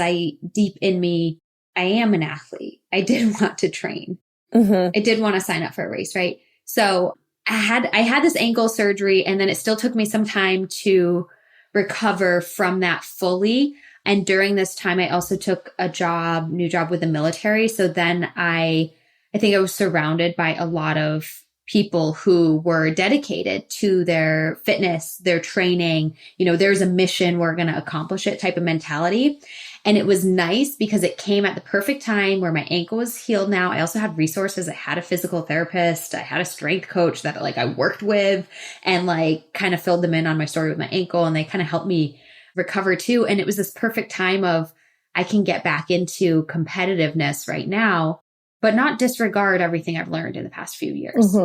deep in me, I am an athlete. I did want to train. I did want to sign up for a race, right? So I had this ankle surgery, and then it still took me some time to recover from that fully. And during this time, I also took a new job with the military. So then I think I was surrounded by a lot of people who were dedicated to their fitness, their training, there's a mission, we're going to accomplish it type of mentality. And it was nice because it came at the perfect time where my ankle was healed now. I also had resources. I had a physical therapist. I had a strength coach that like I worked with and like kind of filled them in on my story with my ankle. And they kind of helped me recover too. And it was this perfect time of I can get back into competitiveness right now, but not disregard everything I've learned in the past few years.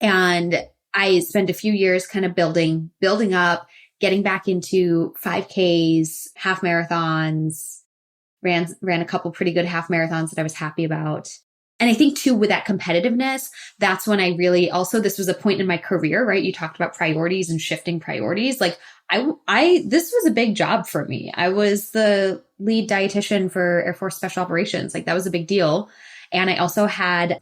And I spent a few years kind of building up, getting back into 5Ks, half marathons, ran a couple pretty good half marathons that I was happy about. And I think too, with that competitiveness, that's when I really also, this was a point in my career, right? You talked about priorities and shifting priorities. Like this was a big job for me. I was the lead dietitian for Air Force Special Operations. Like that was a big deal. And I also had,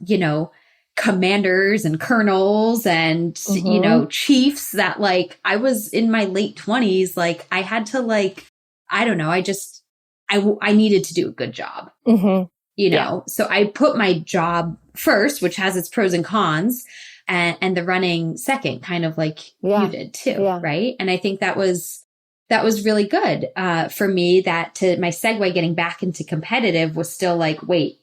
commanders and colonels and, you know, chiefs that like, I was in my late 20s. Like I had to like, I don't know. I needed to do a good job, you know? So I put my job first, which has its pros and cons, and the running second, kind of like you did too. Right. And I think that was really good, for me, that my segue getting back into competitive was still like, wait,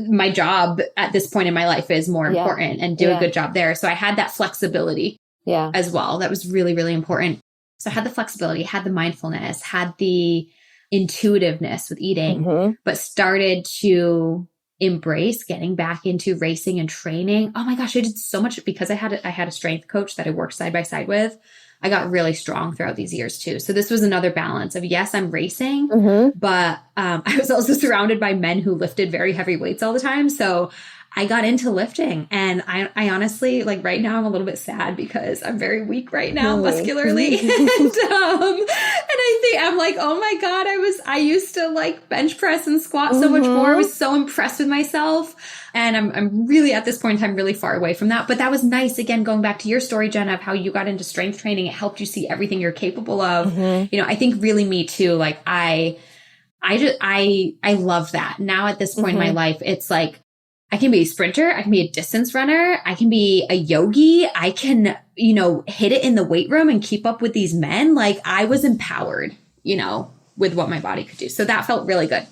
my job at this point in my life is more important, and do a good job there. So I had that flexibility as well. That was really, really important. So I had the flexibility, had the mindfulness, had the intuitiveness with eating, but started to embrace getting back into racing and training. Oh my gosh, I did so much because I had a strength coach that I worked side by side with. I got really strong throughout these years too. So this was another balance of, yes, I'm racing, but I was also surrounded by men who lifted very heavy weights all the time. So I got into lifting, and I honestly, like right now I'm a little bit sad because I'm very weak right now muscularly. And I think I'm like, oh my God, I used to like bench press and squat so much more. I was so impressed with myself. And I'm really at this point in time really far away from that. But that was nice. Again, going back to your story, Jenna, of how you got into strength training, it helped you see everything you're capable of. You know, I think really me too. Like I love that. Now at this point in my life, it's like, I can be a sprinter. I can be a distance runner. I can be a yogi. I can, you know, hit it in the weight room and keep up with these men. Like I was empowered, you know, with what my body could do. So that felt really good.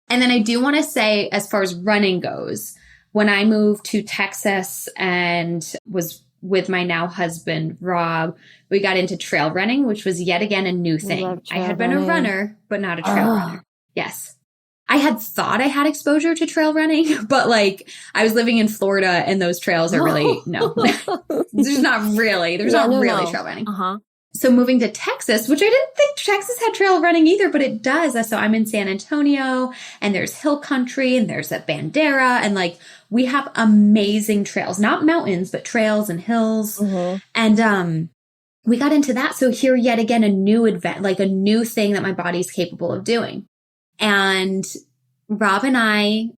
And then I do want to say, as far as running goes, when I moved to Texas and was with my now husband, Rob, we got into trail running, which was yet again a new thing. I had been a runner, but not a trail runner. Yes. I had thought I had exposure to trail running, but like I was living in Florida and those trails are really, there's not really trail running. So moving to Texas, which I didn't think Texas had trail running either, but it does. So I'm in San Antonio, and there's hill country, and there's a Bandera, and like we have amazing trails, not mountains, but trails and hills. And we got into that. So here yet again, a new event, like a new thing that my body's capable of doing. And Rob and I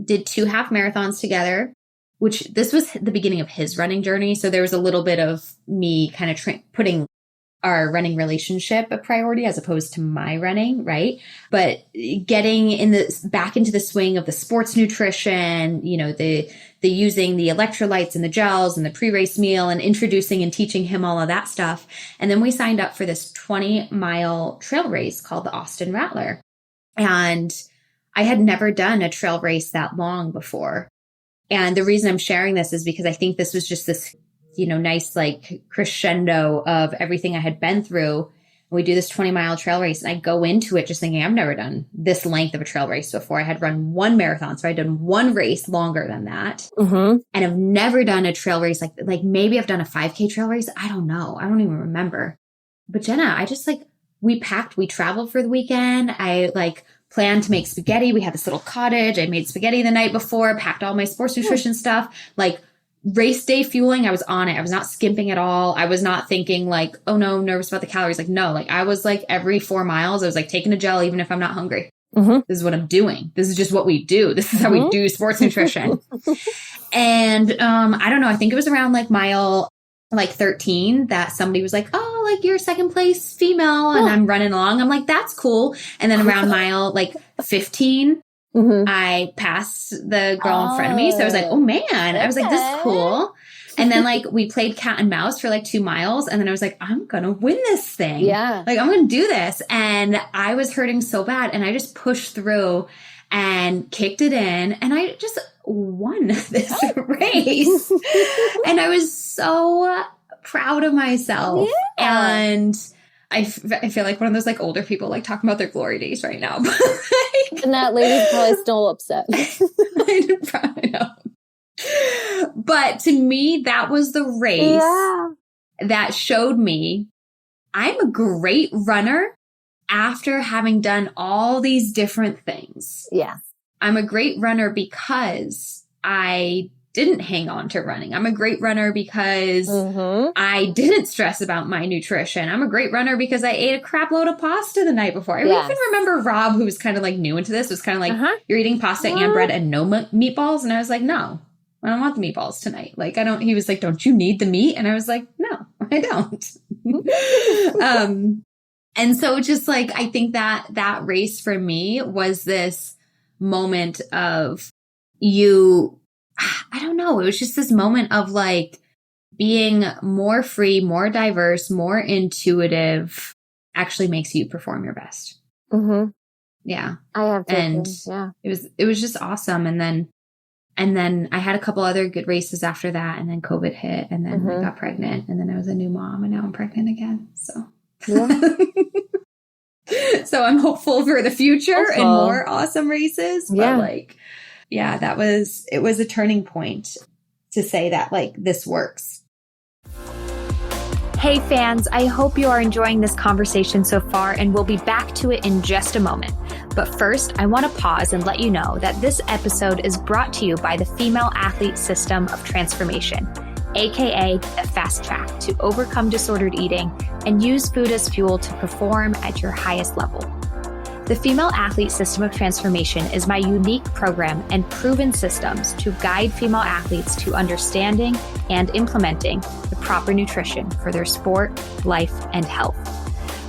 did 2 half marathons together, which this was the beginning of his running journey. So there was a little bit of me kind of putting our running relationship a priority as opposed to my running, right? But getting back into the swing of the sports nutrition, you know, the using the electrolytes and the gels and the pre-race meal, and introducing and teaching him all of that stuff. And then we signed up for this 20-mile trail race called the Austin Rattler. And I had never done a trail race that long before. And the reason I'm sharing this is because I think this was just this, you know, nice like crescendo of everything I had been through. We do this 20-mile trail race, and I go into it just thinking I've never done this length of a trail race before. I had run 1 marathon, so I'd done 1 race longer than that. And I've never done a trail race like maybe I've done a 5K trail race. I don't know. I don't even remember. But Jenna, I just like, we traveled for the weekend. I like planned to make spaghetti. We had this little cottage. I made spaghetti the night before, packed all my sports nutrition stuff, like race day fueling. I was on it. I was not skimping at all. I was not thinking like, oh no, nervous about the calories. Like, no, like I was like every 4 miles, I was like taking a gel, even if I'm not hungry. This is what I'm doing. This is just what we do. This is how we do sports nutrition. And, I don't know. I think it was around like mile like 13 that somebody was like, oh, like you're second place female. And I'm running along. I'm like, that's cool. And then around mile like 15, I passed the girl in front of me. So I was like, oh man, I was like, this is cool. And then like we played cat and mouse for like 2 miles. And then I was like, I'm going to win this thing. Yeah. Like I'm going to do this. And I was hurting so bad. And I just pushed through and kicked it in. And I just won this race. And I was so proud of myself. Yeah. And I feel like one of those like older people like talking about their glory days right now. And that lady's probably still upset. I probably know. But to me, that was the race that showed me I'm a great runner after having done all these different things. Yes. I'm a great runner because I didn't hang on to running. I'm a great runner because I didn't stress about my nutrition. I'm a great runner because I ate a crap load of pasta the night before. I even remember Rob, who was kind of like new into this, was kind of like, you're eating pasta and bread and no meatballs. And I was like, no, I don't want the meatballs tonight. Like, he was like, don't you need the meat? And I was like, no, I don't. And so just like, I think that race for me was this moment of I don't know. It was just this moment of like being more free, more diverse, more intuitive actually makes you perform your best. Mm-hmm. Yeah. I have to. And yeah. It was just awesome. And then I had a couple other good races after that. And then COVID hit and then I got pregnant and then I was a new mom and now I'm pregnant again. So, yeah. So I'm hopeful for the future and more awesome races. But like, yeah, it was a turning point to say that like this works. Hey fans, I hope you are enjoying this conversation so far and we'll be back to it in just a moment. But first, I want to pause and let you know that this episode is brought to you by the Female Athlete System of Transformation, aka the Fast Track to overcome disordered eating and use food as fuel to perform at your highest level. The Female Athlete System of Transformation is my unique program and proven systems to guide female athletes to understanding and implementing the proper nutrition for their sport, life, and health.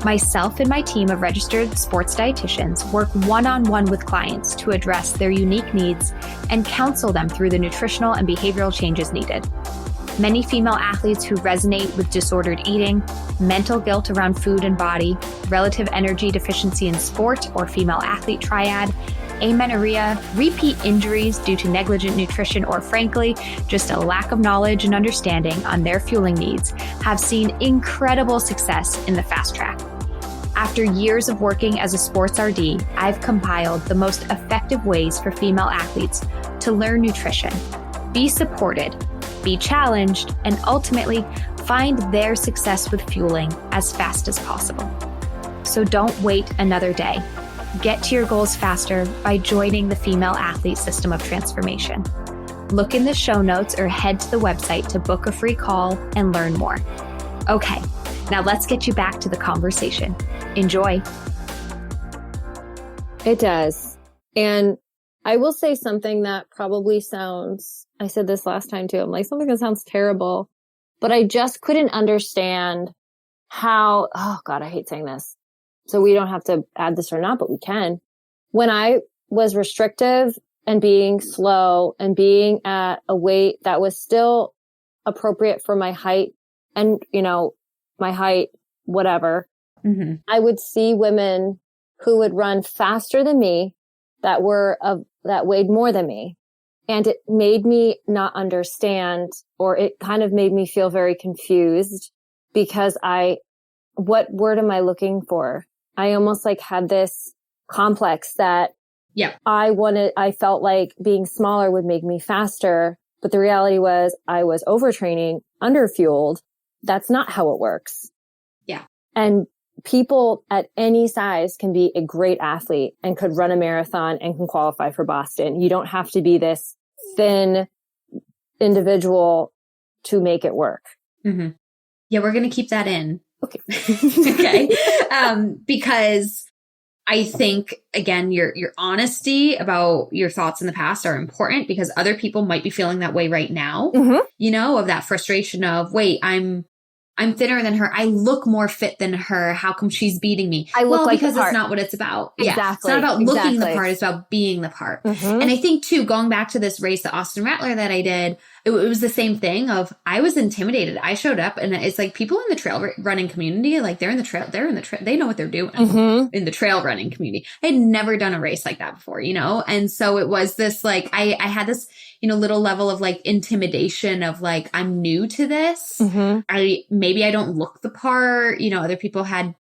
Myself and my team of registered sports dietitians work one-on-one with clients to address their unique needs and counsel them through the nutritional and behavioral changes needed. Many female athletes who resonate with disordered eating, mental guilt around food and body, relative energy deficiency in sport or female athlete triad, amenorrhea, repeat injuries due to negligent nutrition, or frankly, just a lack of knowledge and understanding on their fueling needs, have seen incredible success in the Fast Track. After years of working as a sports RD, I've compiled the most effective ways for female athletes to learn nutrition, be supported, be challenged, and ultimately find their success with fueling as fast as possible. So don't wait another day. Get to your goals faster by joining the Female Athlete System of Transformation. Look in the show notes or head to the website to book a free call and learn more. Okay, now let's get you back to the conversation. Enjoy. It does. And I will say something that probably sounds, I said this last time too, I'm like, something that sounds terrible, but I just couldn't understand how, oh God, I hate saying this. So we don't have to add this or not, but we can. When I was restrictive and being slow and being at a weight that was still appropriate for my height and, my height, whatever, I would see women who would run faster than me that weighed more than me. And it made me not understand, or it kind of made me feel very confused because what word am I looking for? I almost like had this complex that I felt like being smaller would make me faster. But the reality was I was overtraining, underfueled. That's not how it works. Yeah. And people at any size can be a great athlete and could run a marathon and can qualify for Boston. You don't have to be this thin individual to make it work. Mm-hmm. Yeah, we're going to keep that in. Okay. Okay. Because I think, again, your honesty about your thoughts in the past are important because other people might be feeling that way right now, of that frustration of, wait, I'm thinner than her. I look more fit than her. How come she's beating me? Because it's not what it's about. Exactly. Yeah. It's not about looking the part. It's about being the part. And I think too, going back to this race, the Austin Rattler that I did, it was the same thing of I was intimidated. I showed up and it's like people in the trail running community, like they're in the trail, they know what they're doing in the trail running community. I had never done a race like that before, And so it was this, like, I had this, little level of like intimidation of like, I'm new to this. Maybe I don't look the part, other people had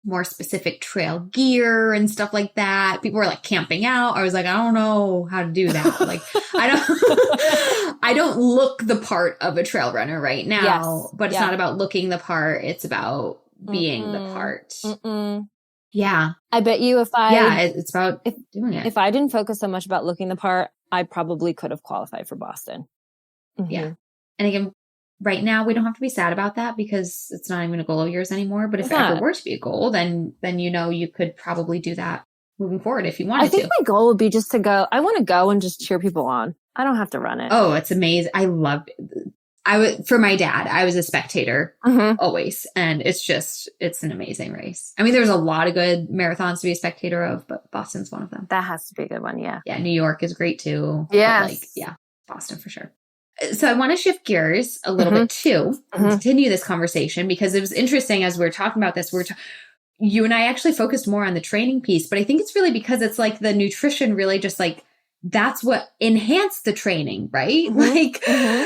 more specific trail gear and stuff like that. People were like camping out. I was like, I don't know how to do that. Like, I don't look the part of a trail runner right now, but it's not about looking the part. It's about being the part. Yeah. I bet you it's about doing it. If I didn't focus so much about looking the part, I probably could have qualified for Boston. Yeah. And again, right now we don't have to be sad about that because it's not even a goal of yours anymore. But if it ever were to be a goal, then you could probably do that moving forward if you wanted to. I think my goal would be just to go. I want to go and just cheer people on. I don't have to run it. Oh, it's amazing. I love it. For my dad, I was a spectator always. And it's an amazing race. I mean, there's a lot of good marathons to be a spectator of, but Boston's one of them. That has to be a good one. Yeah. Yeah. New York is great too. Yeah. Boston for sure. So I want to shift gears a little bit too, and continue this conversation, because it was interesting as we're talking about this, you and I actually focused more on the training piece, but I think it's really because it's like the nutrition really just like, that's what enhanced the training, right?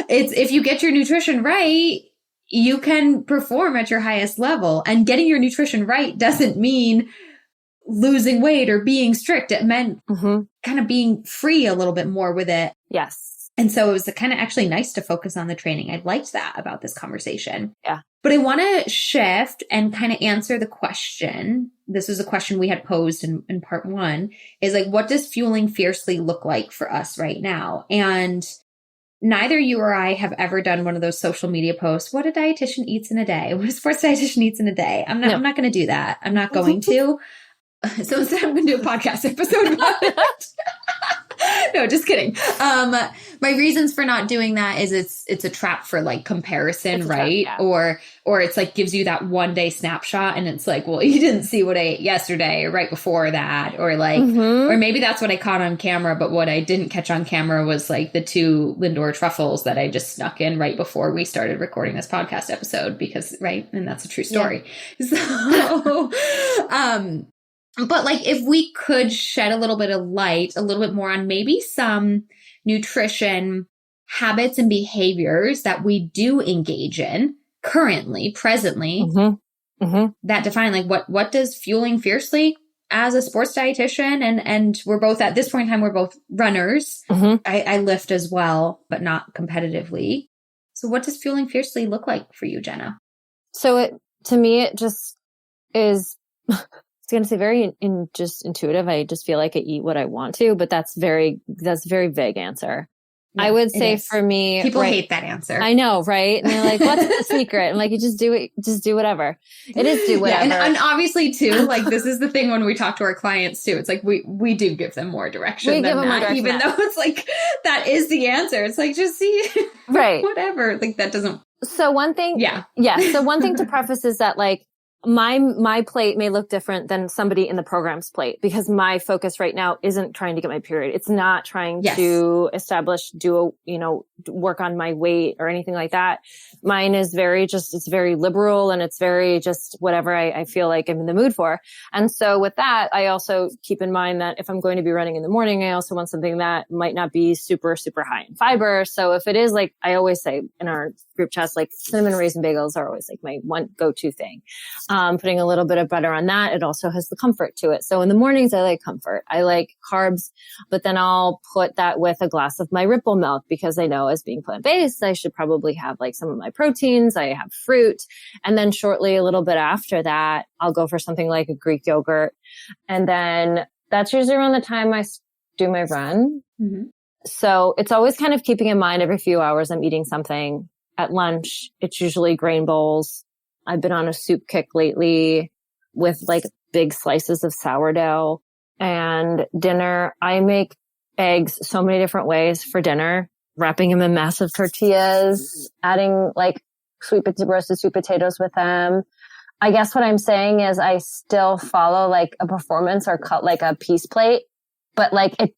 It's, if you get your nutrition right, you can perform at your highest level, and getting your nutrition right doesn't mean losing weight or being strict. It meant kind of being free a little bit more with it. Yes. And so it was kind of actually nice to focus on the training. I liked that about this conversation. Yeah. But I want to shift and kind of answer the question. This was a question we had posed in part 1, is like, what does fueling fiercely look like for us right now? And neither you or I have ever done one of those social media posts. What a dietitian eats in a day. What a sports dietitian eats in a day. I'm not going to do that. I'm not going to. So instead I'm going to do a podcast episode about it. No, just kidding. My reasons for not doing that is it's a trap for like comparison, right? Trap, yeah. Or it's like gives you that one day snapshot, and it's like, well, you didn't see what I ate yesterday or right before that, or like, or maybe that's what I caught on camera, but what I didn't catch on camera was like the 2 Lindor truffles that I just snuck in right before we started recording this podcast episode, because, right? And that's a true story. Yeah. So, but like, if we could shed a little bit of light, a little bit more on maybe some nutrition habits and behaviors that we do engage in currently, presently, that define like what does fueling fiercely as a sports dietitian, and we're both at this point in time, we're both runners. I lift as well, but not competitively. So what does fueling fiercely look like for you, Jenna? So to me, it just is, going to say very just intuitive. I just feel like I eat what I want to, but that's a very vague answer. Yeah, I would say for me, people hate that answer. I know, right? And they're like, what's the secret? And like, you just do it, just do whatever. It is do whatever. Yeah, and obviously too, like this is the thing when we talk to our clients too, it's like, we do give them more direction than that, even though it's like, that is the answer. It's like, just see, right. Whatever. Like that doesn't. So one thing, yeah. So one thing to preface is that like, my plate may look different than somebody in the program's plate, because my focus right now isn't trying to get my period. It's not trying to work on my weight or anything like that. Mine is it's very liberal, and it's very just whatever I feel like I'm in the mood for. And so with that, I also keep in mind that if I'm going to be running in the morning, I also want something that might not be super, super high in fiber. So if it is like, I always say in our group chats, like cinnamon raisin bagels are always like my one go-to thing. Putting a little bit of butter on that. It also has the comfort to it. So in the mornings, I like comfort. I like carbs, but then I'll put that with a glass of my Ripple milk, because I know as being plant-based, I should probably have like some of my proteins. I have fruit. And then shortly, a little bit after that, I'll go for something like a Greek yogurt. And then that's usually around the time I do my run. So it's always kind of keeping in mind every few hours I'm eating something. At lunch, it's usually grain bowls. I've been on a soup kick lately with like big slices of sourdough. And dinner, I make eggs so many different ways for dinner, wrapping them in massive tortillas, adding like roasted sweet potatoes with them. I guess what I'm saying is I still follow like a performance or cut like a piece plate, but like it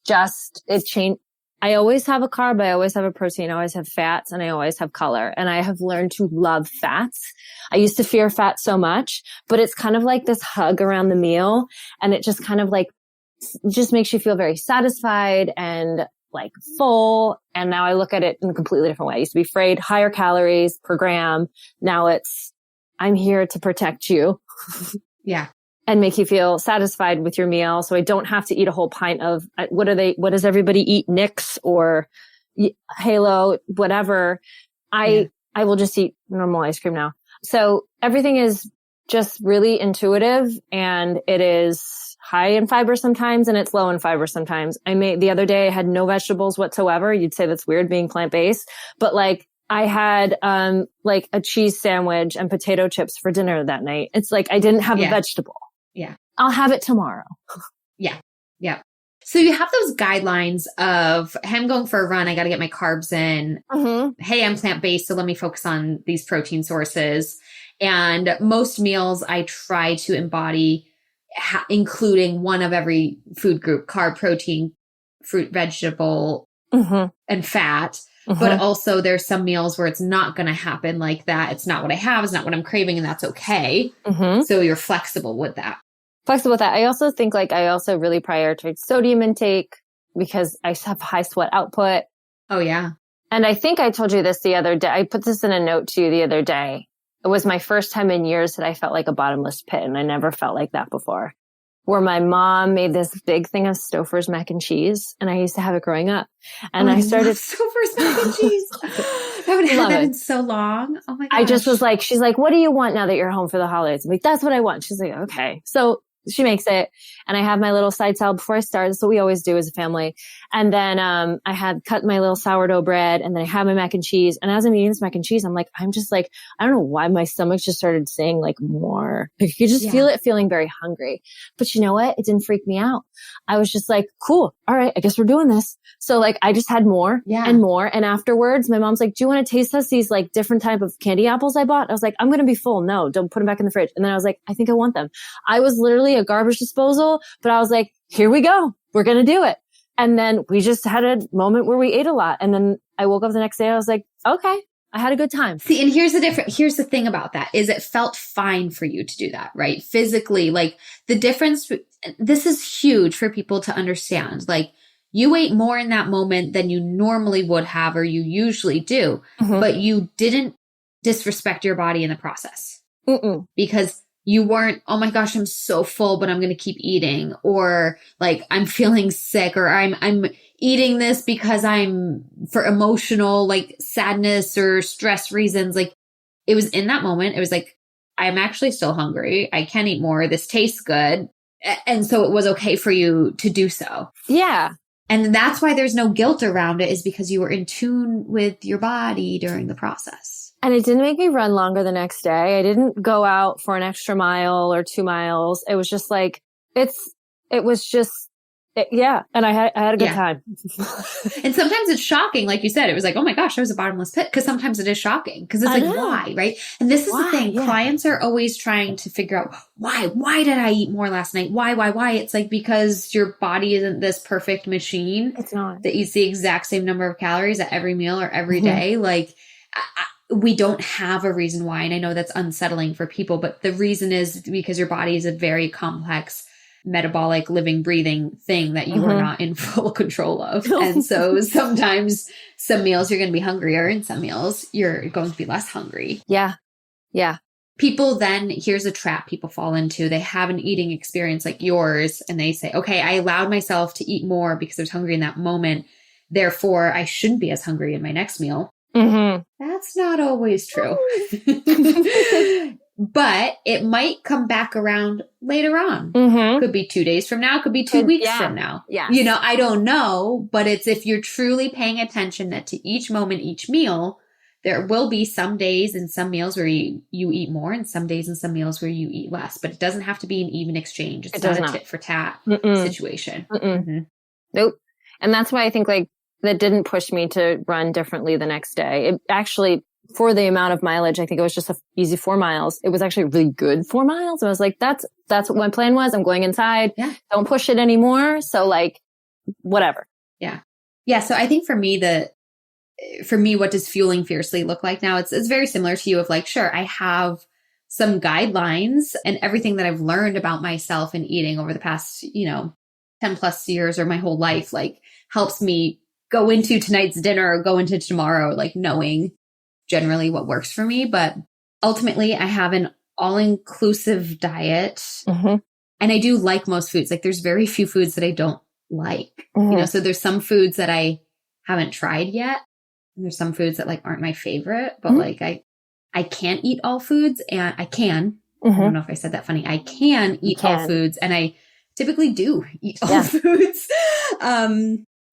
changed. I always have a carb, I always have a protein, I always have fats, and I always have color. And I have learned to love fats. I used to fear fat so much, but it's kind of like this hug around the meal. And it just kind of like, just makes you feel very satisfied and like full. And now I look at it in a completely different way. I used to be afraid, higher calories per gram. Now it's, I'm here to protect you. Yeah. And make you feel satisfied with your meal. So I don't have to eat a whole pint of, what does everybody eat? Nix or Halo, whatever. I will just eat normal ice cream now. So everything is just really intuitive, and it is high in fiber sometimes and it's low in fiber sometimes. The other day I had no vegetables whatsoever. You'd say that's weird being plant-based, but like I had, like a cheese sandwich and potato chips for dinner that night. It's like, I didn't have a vegetable. Yeah. I'll have it tomorrow. Yeah. Yeah. So you have those guidelines of, hey, I'm going for a run. I got to get my carbs in. Hey, I'm plant-based. So let me focus on these protein sources. And most meals I try to embody, including one of every food group: carb, protein, fruit, vegetable, and fat. But also there's some meals where it's not going to happen like that. It's not what I have. It's not what I'm craving. And that's okay. So you're flexible with that. Flexible with that. I also think I also really prioritize sodium intake because I have high sweat output. Oh, yeah. And I think I told you this the other day. I put this in a note to you the other day. It was my first time in years that I felt like a bottomless pit. And I never felt like that before. Where my mom made this big thing of Stouffer's mac and cheese. And I used to have it growing up. And I started Stouffer's mac and cheese. I haven't had that in so long. Oh my gosh. I just was like, she's like, what do you want now that you're home for the holidays? I'm like, that's what I want. She's like, okay. So she makes it, and I have my little side salad before I start. That's what we always do as a family. And then I had cut my little sourdough bread, and then I had my mac and cheese. And as I'm eating this mac and cheese, I'm like, I'm just like, I don't know why my stomach just started saying like more. Like, you could just feel it feeling very hungry. But you know what? It didn't freak me out. I was just like, cool. All right, I guess we're doing this. So like, I just had more and more. And afterwards, my mom's like, do you want to taste test these like different type of candy apples I bought? I was like, I'm going to be full. No, don't put them back in the fridge. And then I was like, I think I want them. I was literally a garbage disposal, but I was like, here we go. We're going to do it. And then we just had a moment where we ate a lot. And then I woke up the next day. I was like, okay, I had a good time. See, and here's the thing about that is it felt fine for you to do that, right? Physically, like the difference, this is huge for people to understand. Like, you ate more in that moment than you normally would have, or you usually do, but you didn't disrespect your body in the process because you weren't, oh my gosh, I'm so full, but I'm going to keep eating, or like I'm feeling sick, or I'm eating this because I'm for emotional, like sadness or stress reasons. Like, it was in that moment. It was like, I'm actually still hungry. I can eat more. This tastes good. And so it was okay for you to do so. Yeah. And that's why there's no guilt around it, is because you were in tune with your body during the process. And it didn't make me run longer the next day. I didn't go out for an extra mile or 2 miles. It was just like, And I had a good time. And sometimes it's shocking. Like you said, it was like, oh my gosh, I was a bottomless pit. Cause sometimes it is shocking. Cause it's like, why? Right. And this is the thing. Yeah. Clients are always trying to figure out why did I eat more last night? Why? It's like, because your body isn't this perfect machine. It's not. That eats the exact same number of calories at every meal or every day. Like, we don't have a reason why. And I know that's unsettling for people, but the reason is because your body is a very complex, metabolic, living, breathing thing that you are not in full control of. And so sometimes some meals you're going to be hungrier, and some meals you're going to be less hungry. Yeah. Yeah. People then, here's a trap people fall into. They have an eating experience like yours, and they say, okay, I allowed myself to eat more because I was hungry in that moment. Therefore, I shouldn't be as hungry in my next meal. That's not always true. But it might come back around later on. Could be 2 days from now. Could be 2 weeks from now. Yeah. You know, I don't know. But it's, if you're truly paying attention that to each moment, each meal, there will be some days and some meals where you eat more, and some days and some meals where you eat less. But it doesn't have to be an even exchange. It's not a tit for tat situation. Nope. And that's why I think like that didn't push me to run differently the next day. It actually, for the amount of mileage, I think it was just an easy 4 miles. It was actually really good 4 miles. I was like, that's what my plan was. I'm going inside. Yeah. Don't push it anymore. So like, whatever. Yeah. Yeah. So I think for me, what does fueling fiercely look like now? It's very similar to you of like, sure, I have some guidelines, and everything that I've learned about myself and eating over the past, 10 plus years or my whole life, like helps me go into tonight's dinner or go into tomorrow, like knowing generally what works for me. But ultimately I have an all-inclusive diet, and I do like most foods. Like, there's very few foods that I don't like, so there's some foods that I haven't tried yet. And there's some foods that like aren't my favorite, but like I can't eat all foods, and I can, I don't know if I said that funny. I can eat all foods, and I typically do eat all foods.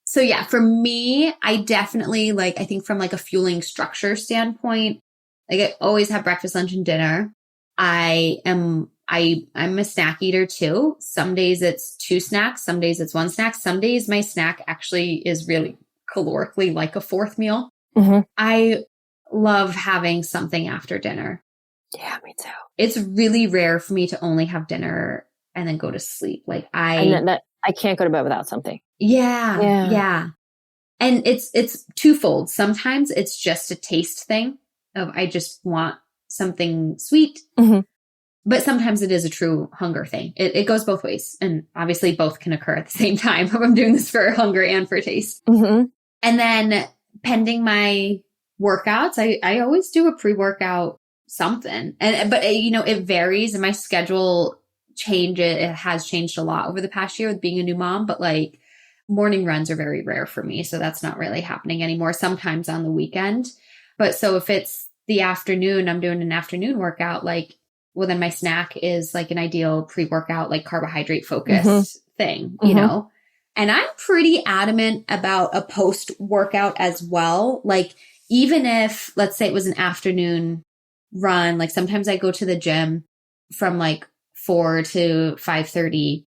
So yeah, for me, I definitely I think from like a fueling structure standpoint, like I always have breakfast, lunch, and dinner. I I'm a snack eater too. Some days it's 2 snacks. Some days it's 1 snack. Some days my snack actually is really calorically like a 4th meal. Mm-hmm. I love having something after dinner. Yeah, me too. It's really rare for me to only have dinner and then go to sleep. Like I can't go to bed without something. Yeah. And it's twofold. Sometimes it's just a taste thing of I just want something sweet. Mm-hmm. But sometimes it is a true hunger thing. It goes both ways. And obviously both can occur at the same time if I'm doing this for hunger and for taste. Mm-hmm. And then pending my workouts, I always do a pre-workout something. But it varies and my schedule it has changed a lot over the past year with being a new mom, but like morning runs are very rare for me. So that's not really happening anymore. Sometimes on the weekend. But so if it's the afternoon, I'm doing an afternoon workout, like, well, then my snack is like an ideal pre-workout, like carbohydrate focused thing, you know? And I'm pretty adamant about a post-workout as well. Like, even if, let's say it was an afternoon run, like sometimes I go to the gym from like 4 to 5:30.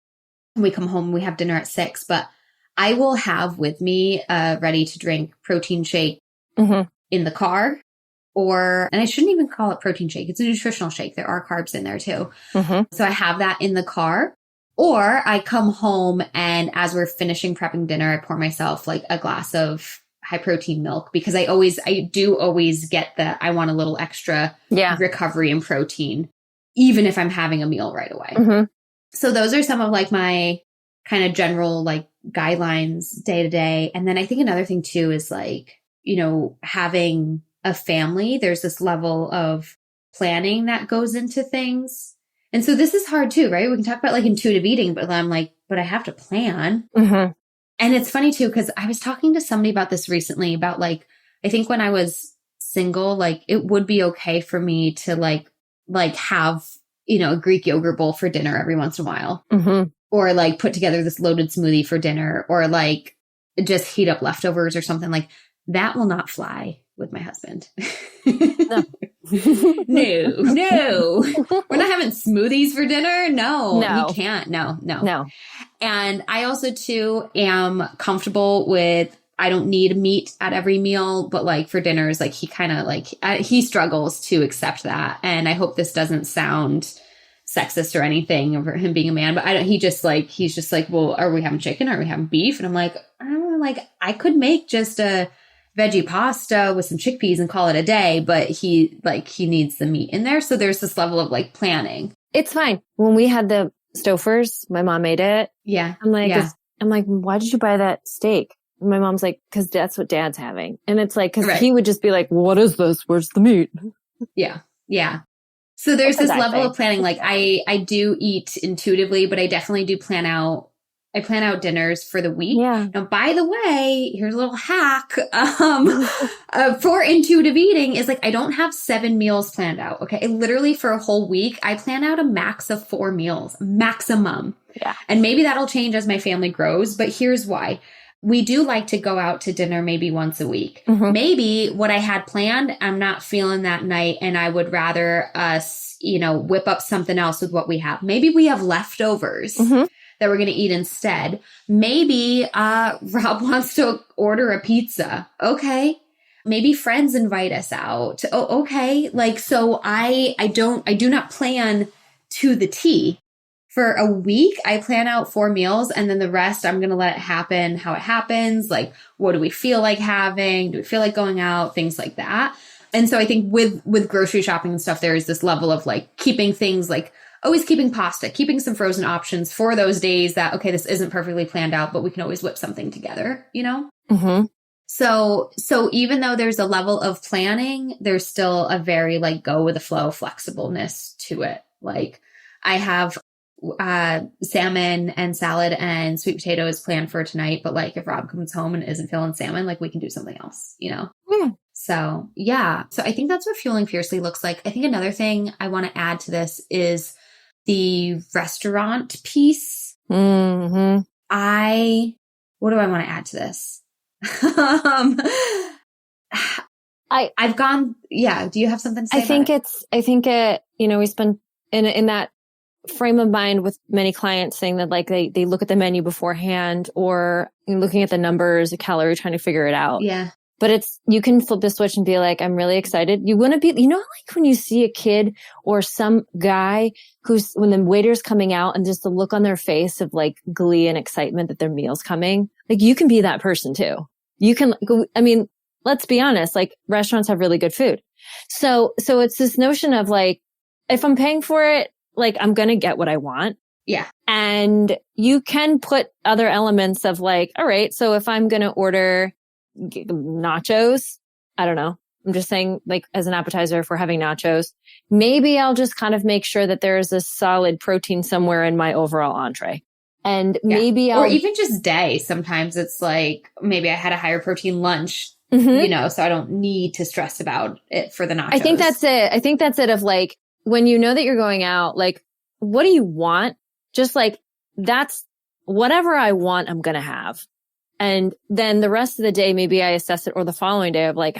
We come home, we have dinner at 6, but I will have with me a ready to drink protein shake in the car. And I shouldn't even call it protein shake. It's a nutritional shake. There are carbs in there too. So I have that in the car. Or I come home and as we're finishing prepping dinner, I pour myself like a glass of high protein milk because I do always get I want a little extra recovery and protein, even if I'm having a meal right away. So those are some of like my kind of general like guidelines day to day. And then I think another thing too is like, having a family, there's this level of planning that goes into things. And so this is hard too, right? We can talk about like intuitive eating, but I'm like, but I have to plan. And it's funny too, because I was talking to somebody about this recently about like, I think when I was single, like it would be okay for me to like have, a Greek yogurt bowl for dinner every once in a while, or like put together this loaded smoothie for dinner, or like just heat up leftovers or something. Like that will not fly with my husband. No. No. We're not having smoothies for dinner. No, we can't. No. And I also too am comfortable with, I don't need meat at every meal, but like for dinners, like he kind of like, he struggles to accept that. And I hope this doesn't sound sexist or anything over him being a man, but he's just like, well, are we having chicken? Are we having beef? And I'm like, I don't know, like I could make just a veggie pasta with some chickpeas and call it a day, but he needs the meat in there. So there's this level of like planning. It's fine. When we had the Stofers, my mom made it. Yeah. I'm like, why did you buy that steak? And my mom's like, because that's what Dad's having. And it's like, because he would just be like, what is this? Where's the meat? Yeah. So there's this level of planning. Like I do eat intuitively, but I definitely do plan out dinners for the week. Yeah. Now, by the way, here's a little hack for intuitive eating is like, I don't have 7 meals planned out. Okay. Literally for a whole week, I plan out a max of 4 meals, maximum. Yeah. And maybe that'll change as my family grows, but here's why. We do like to go out to dinner maybe once a week. Maybe what I had planned, I'm not feeling that night and I would rather us, whip up something else with what we have. Maybe we have leftovers that we're going to eat instead. Maybe Rob wants to order a pizza. Okay. Maybe friends invite us out. Oh, okay. Like, so I do not plan to the T. For a week, I plan out 4 meals and then the rest, I'm going to let it happen how it happens. Like, what do we feel like having? Do we feel like going out? Things like that. And so I think with grocery shopping and stuff, there is this level of like keeping things like always keeping pasta, keeping some frozen options for those days that, okay, this isn't perfectly planned out, but we can always whip something together, So even though there's a level of planning, there's still a very like go with the flow flexibleness to it. Like I have salmon and salad and sweet potatoes planned for tonight, but like if Rob comes home and isn't feeling salmon, like we can do something else, So I think that's what fueling fiercely looks like. I think another thing I want to add to this is the restaurant piece. What do I want to add to this? I've gone, do you have something to say? We spend in that frame of mind with many clients saying that like they look at the menu beforehand or looking at the numbers, the calorie, trying to figure it out. Yeah. But you can flip the switch and be like, I'm really excited. You want to be, like when you see a kid or some guy when the waiter's coming out and just the look on their face of like glee and excitement that their meal's coming, like you can be that person too. You can, let's be honest, like restaurants have really good food. So it's this notion of like, if I'm paying for it, like I'm going to get what I want. Yeah. And you can put other elements of like, all right, so if I'm going to order nachos, I don't know. I'm just saying like as an appetizer, if we're having nachos, maybe I'll just kind of make sure that there is a solid protein somewhere in my overall entree. And maybe or even just day. Sometimes it's like, maybe I had a higher protein lunch, so I don't need to stress about it for the nachos. I think that's it of like, when you know that you're going out, like, what do you want? Just like, that's whatever I want, I'm going to have. And then the rest of the day, maybe I assess it, or the following day of like,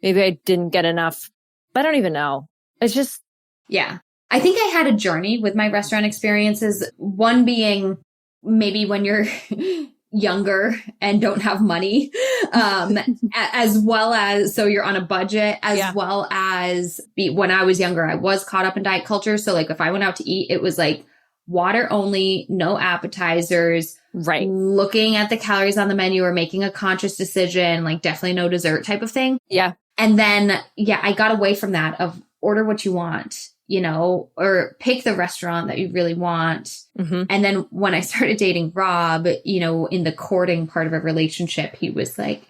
maybe I didn't get enough. I don't even know. It's just. Yeah. I think I had a journey with my restaurant experiences. One being maybe when you're younger and don't have money, as well as, so you're on a budget, as well as when I was younger, I was caught up in diet culture. So like if I went out to eat, it was like water only, no appetizers, right? Looking at the calories on the menu or making a conscious decision, like definitely no dessert type of thing. Yeah. And then, I got away from that of order what you want, or pick the restaurant that you really want. Mm-hmm. And then when I started dating Rob, in the courting part of a relationship, he was like,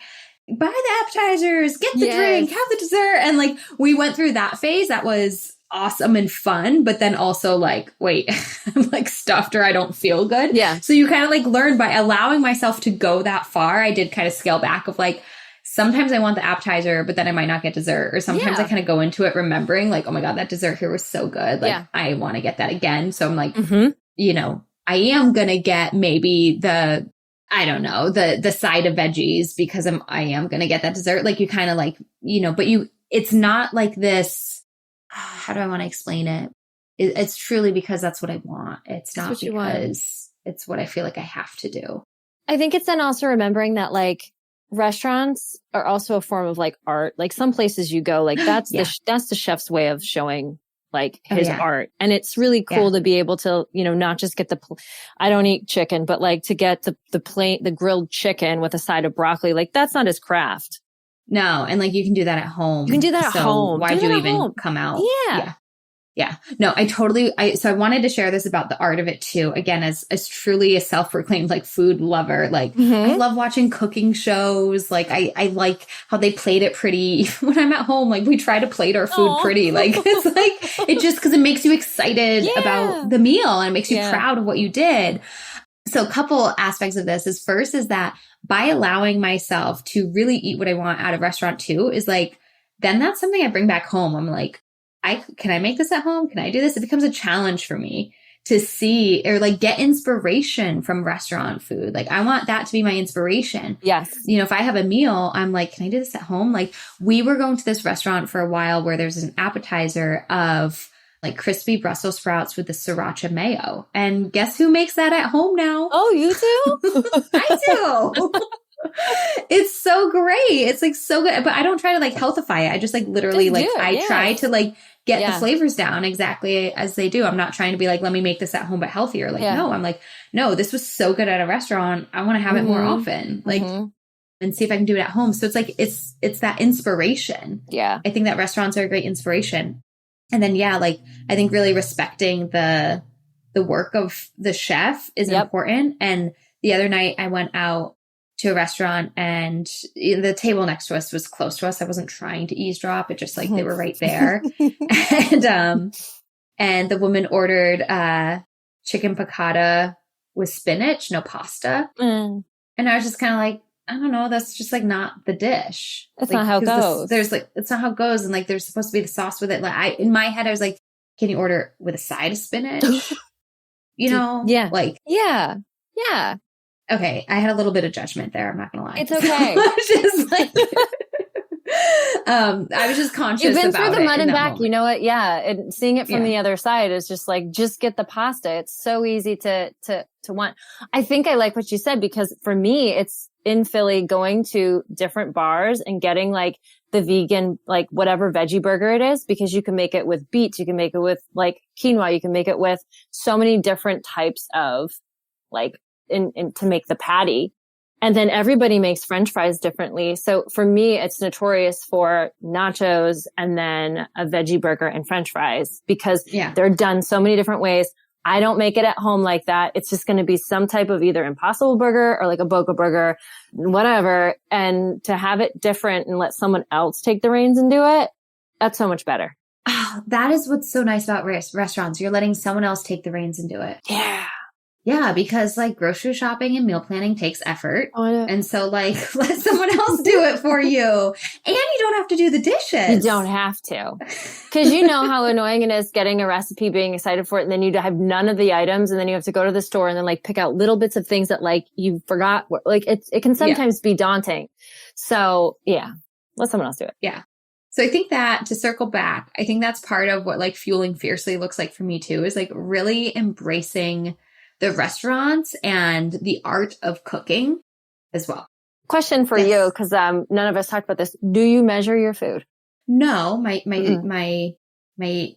buy the appetizers, get the drink, have the dessert. And like, we went through that phase. That was awesome and fun, but then also like, wait, I'm like stuffed or I don't feel good. Yeah. So you kind of like learn by allowing myself to go that far. I did kind of scale back of like, sometimes I want the appetizer, but then I might not get dessert. Or sometimes I kind of go into it remembering like, oh my God, that dessert here was so good. Like I want to get that again. So I'm like, I am going to get maybe the side of veggies because I am going to get that dessert. Like you kind of like, but it's not like this. How do I want to explain it? It's truly because that's what I want. It's not because it's what I feel like I have to do. I think it's then also remembering that like restaurants are also a form of like art. Like some places you go, like that's the chef's way of showing like his art. And it's really cool to be able to, not just get I don't eat chicken, but like to get the grilled chicken with a side of broccoli. Like that's not his craft. No. And like, you can do that at home. You can do that at home. Why'd you even come out? Yeah. Yeah. No, so I wanted to share this about the art of it too. Again, as truly a self-proclaimed like food lover, like I love watching cooking shows. Like I like how they plate it pretty. When I'm at home, like we try to plate our food pretty. Like it's like, it just, cause it makes you excited about the meal and it makes you proud of what you did. So a couple aspects of this is first is that by allowing myself to really eat what I want at a restaurant too, is like, then that's something I bring back home. I'm like, can I make this at home? Can I do this? It becomes a challenge for me to see or like get inspiration from restaurant food. Like I want that to be my inspiration. Yes. If I have a meal, I'm like, can I do this at home? Like we were going to this restaurant for a while where there's an appetizer of like crispy Brussels sprouts with the sriracha mayo. And guess who makes that at home now? Oh, you do? I do. It's so great. It's like so good. But I don't try to like healthify it. I just like literally like I try to like get the flavors down exactly as they do. I'm not trying to be like, let me make this at home but healthier. Like no, I'm like, no, this was so good at a restaurant. I want to have it more often. Like and see if I can do it at home. So it's like it's that inspiration. Yeah. I think that restaurants are a great inspiration. And then like I think really respecting the work of the chef is important. And the other night I went out to a restaurant and the table next to us was close to us. I wasn't trying to eavesdrop. It just like they were right there. And the woman ordered chicken piccata with spinach, no pasta. And I was just kind of like, I don't know. That's just like not the dish. That's like, not how it goes. It's not how it goes. And like, there's supposed to be the sauce with it. Like in my head, I was like, can you order with a side of spinach? Yeah. Like, yeah. Okay. I had a little bit of judgment there. I'm not going to lie. It's okay. Just like, I was just conscious about it. You've been through the mud and back. Moment. You know what? Yeah. And seeing it from the other side is just like, just get the pasta. It's so easy to want. I think I like what you said, because for me, it's in Philly going to different bars and getting like the vegan, like whatever veggie burger it is, because you can make it with beets. You can make it with like quinoa. You can make it with so many different types of like to make the patty. And then everybody makes French fries differently. So for me, it's notorious for nachos and then a veggie burger and French fries, because they're done so many different ways. I don't make it at home like that. It's just going to be some type of either Impossible burger or like a Boca burger, whatever. And to have it different and let someone else take the reins and do it, that's so much better. Oh, that is what's so nice about restaurants. You're letting someone else take the reins and do it. Yeah. Yeah, because like grocery shopping and meal planning takes effort. Oh, yeah. And so like let someone else do it for you. And you don't have to do the dishes. You don't have to. Because you know how annoying it is getting a recipe, being excited for it, and then you have none of the items, and then you have to go to the store and then like pick out little bits of things that like you forgot. Like it can sometimes be daunting. So yeah, let someone else do it. Yeah. So I think that, to circle back, I think that's part of what like fueling fiercely looks like for me too, is like really embracing the restaurants and the art of cooking as well. Question for you, because none of us talked about this. Do you measure your food? No, my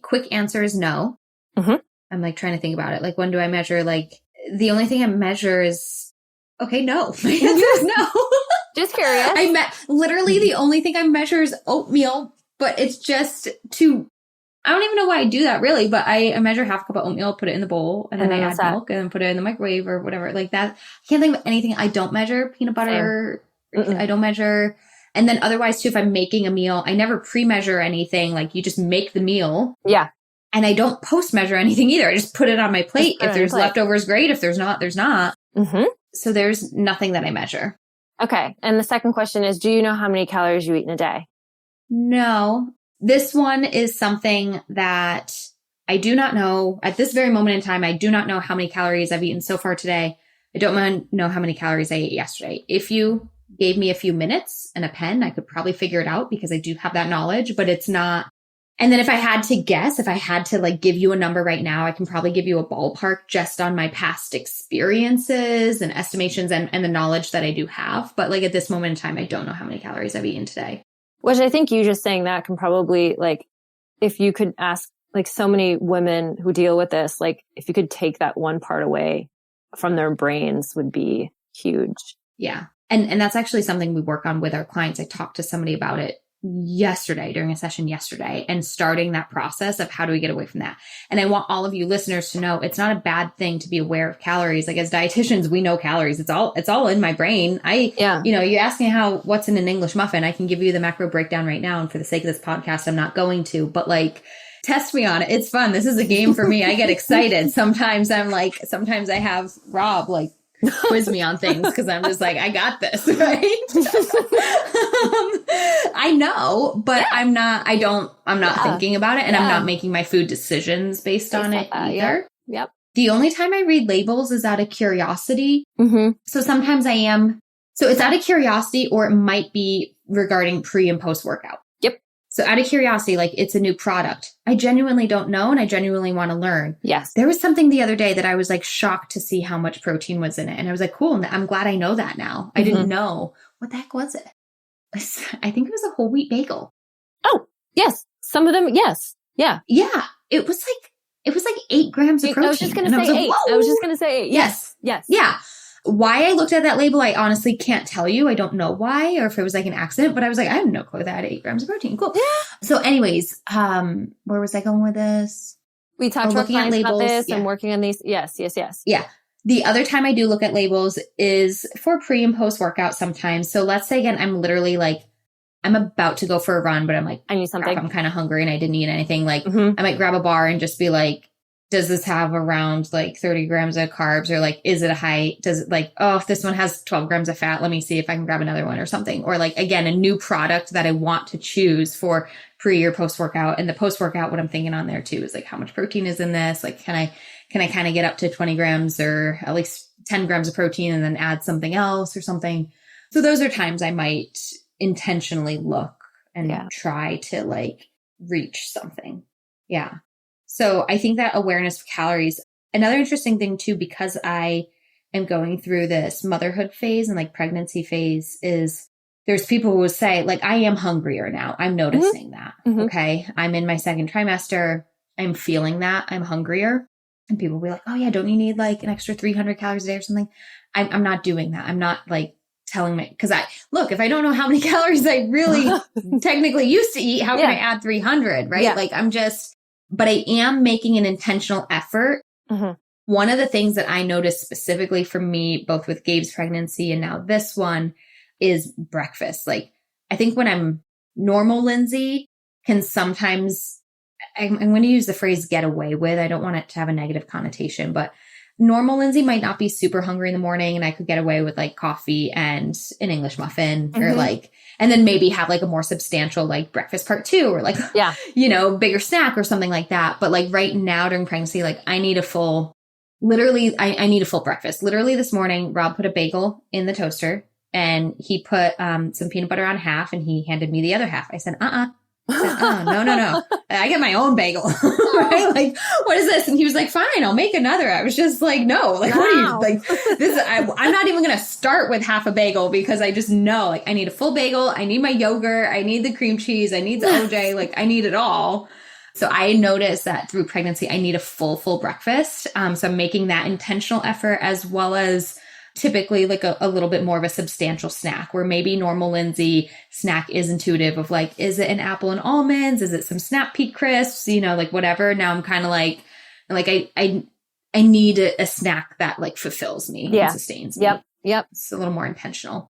quick answer is no. Mm-hmm. I'm like trying to think about it. Like, when do I measure? Like, the only thing I measure is, no. My answer is no. Just curious. Literally the only thing I measure is oatmeal, but it's just I don't even know why I do that really, but I measure half a cup of oatmeal, put it in the bowl, and then I add milk and then put it in the microwave or whatever like that. I can't think of anything I don't measure. Peanut butter, I don't measure. And then otherwise too, if I'm making a meal, I never pre-measure anything. Like, you just make the meal. Yeah. And I don't post-measure anything either. I just put it on my plate. If there's leftovers, great. If there's not, there's not. Mm-hmm. So there's nothing that I measure. Okay. And the second question is, do you know how many calories you eat in a day? No. This one is something that I do not know. At this very moment in time, I do not know how many calories I've eaten so far today. I don't know how many calories I ate yesterday. If you gave me a few minutes and a pen, I could probably figure it out, because I do have that knowledge, but it's not. And then if I had to guess, if I had to like give you a number right now, I can probably give you a ballpark just on my past experiences and estimations and the knowledge that I do have. But like at this moment in time, I don't know how many calories I've eaten today. Which I think you just saying that can probably, like, if you could ask like so many women who deal with this, like if you could take that one part away from their brains would be huge. Yeah. And that's actually something we work on with our clients. I talked to somebody about it yesterday during a session yesterday, and starting that process of how do we get away from that. And I want all of you listeners to know it's not a bad thing to be aware of calories. Like, as dietitians, we know calories. It's all in my brain. You ask me what's in an English muffin. I can give you the macro breakdown right now. And for the sake of this podcast, I'm not going to, but like, test me on it. It's fun. This is a game for me. I get excited. Sometimes I have Rob like quiz me on things, because I'm just like, I got this, right? I know, but I'm not thinking about it, and I'm not making my food decisions based on it either. Yep. The only time I read labels is out of curiosity. Mm-hmm. So sometimes I am. So it's out of curiosity, or it might be regarding pre and post workout. Yep. So out of curiosity, like it's a new product. I genuinely don't know, and I genuinely want to learn. Yes. There was something the other day that I was like shocked to see how much protein was in it. And I was like, cool. I'm glad I know that now. I didn't know. What the heck was it? I think it was a whole wheat bagel. Oh, yes. Some of them. Yes. Yeah. Yeah. It was like 8 grams of protein. I was just going to say 8. I was just going to say 8. Yes. Yes. Yeah. Why I looked at that label, I honestly can't tell you. I don't know why, or if it was like an accident, but I was like, I have no clue that I had 8 grams of protein. Cool. Yeah. So anyways, where was I going with this? We talked to our clients about this and working on these. Yes. Yeah. The other time I do look at labels is for pre and post workout sometimes. So let's say again, I'm literally like, I'm about to go for a run, but I'm like, I need something. I'm kind of hungry and I didn't eat anything. Like I might grab a bar and just be like, does this have around like 30 grams of carbs, or like, is it a high, does it like, oh, if this one has 12 grams of fat, let me see if I can grab another one or something. Or like, again, a new product that I want to choose for pre or post workout. And the post workout, what I'm thinking on there too is like, how much protein is in this? Like, can I kind of get up to 20 grams or at least 10 grams of protein and then add something else or something? So those are times I might intentionally look and try to like reach something. Yeah. So I think that awareness of calories, another interesting thing too, because I am going through this motherhood phase and like pregnancy phase, is there's people who will say like, I am hungrier now. I'm noticing that. Okay. I'm in my second trimester. I'm feeling that I'm hungrier. And people will be like, oh yeah, don't you need like an extra 300 calories a day or something? I'm not doing that. I'm not like telling me, because if I don't know how many calories I really technically used to eat, how can I add 300? Right. Like but I am making an intentional effort. One of the things that I noticed specifically for me, both with Gabe's pregnancy and now this one, is breakfast. Like, I think when I'm normal, Lindsey can sometimes, I'm going to use the phrase get away with. I don't want it to have a negative connotation, but normal Lindsey might not be super hungry in the morning, and I could get away with like coffee and an English muffin or like, and then maybe have like a more substantial like breakfast part 2 or like, bigger snack or something like that. But like right now during pregnancy, like I need a full, I need a full breakfast. Literally this morning, Rob put a bagel in the toaster and he put some peanut butter on half and he handed me the other half. I said, no. I get my own bagel. Right? Like, what is this? And he was like, fine, I'll make another. I was just like, no, like, what are you like this? I'm not even going to start with half a bagel because I just know like I need a full bagel. I need my yogurt. I need the cream cheese. I need the OJ. Like I need it all. So I noticed that through pregnancy, I need a full breakfast. So I'm making that intentional effort, as well as typically like a little bit more of a substantial snack, where maybe normal Lindsey snack is intuitive of like, is it an apple and almonds? Is it some Snap Peak crisps? Like whatever. Now I'm kind of like I need a snack that like fulfills me and sustains me. Yep. It's a little more intentional.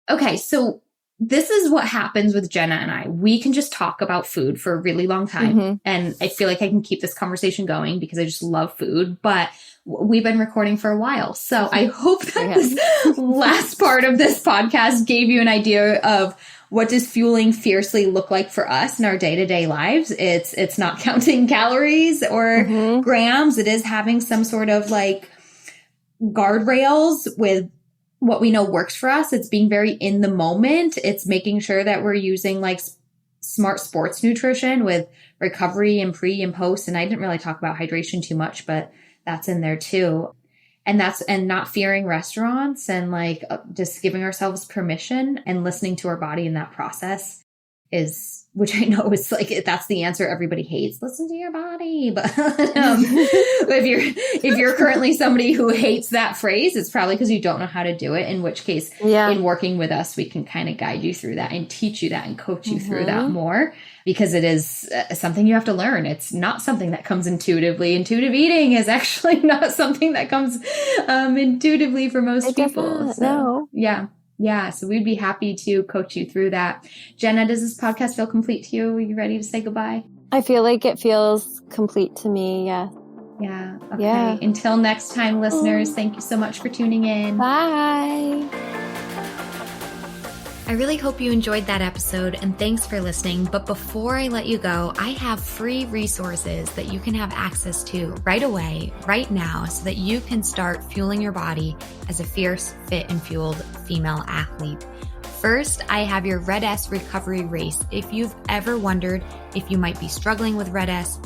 Okay. So this is what happens with Jenna and I. We can just talk about food for a really long time. And I feel like I can keep this conversation going because I just love food, but we've been recording for a while. So I hope that this last part of this podcast gave you an idea of what does fueling fiercely look like for us in our day-to-day lives. It's not counting calories or grams. It is having some sort of like guardrails with what we know works for us. It's being very in the moment. It's making sure that we're using like smart sports nutrition with recovery and pre and post. And I didn't really talk about hydration too much, but that's in there too. And not fearing restaurants and like just giving ourselves permission and listening to our body in that process which I know is like, that's the answer everybody hates. Listen to your body. But if you're currently somebody who hates that phrase, it's probably because you don't know how to do it, in which case in working with us, we can kind of guide you through that and teach you that and coach you through that more, because it is something you have to learn. It's not something that comes intuitively. Intuitive eating is actually not something that comes intuitively for most people. No. Yeah. So we'd be happy to coach you through that. Jenna, does this podcast feel complete to you? Are you ready to say goodbye? I feel like it feels complete to me. Yeah. Yeah. Okay. Yeah. Until next time, listeners, thank you so much for tuning in. Bye. I really hope you enjoyed that episode, and thanks for listening. But before I let you go, I have free resources that you can have access to right away, right now, so that you can start fueling your body as a fierce, fit, and fueled female athlete. First, I have your Red S recovery race. If you've ever wondered if you might be struggling with Red S,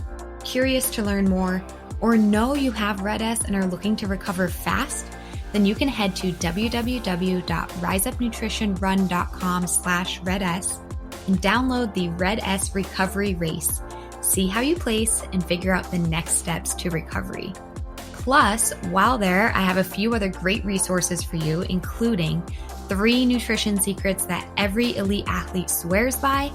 curious to learn more, or know you have Red S and are looking to recover fast, then you can head to www.riseupnutritionrun.com/RedS and download the Red S Recovery Race. See how you place and figure out the next steps to recovery. Plus, while there, I have a few other great resources for you, including 3 nutrition secrets that every elite athlete swears by,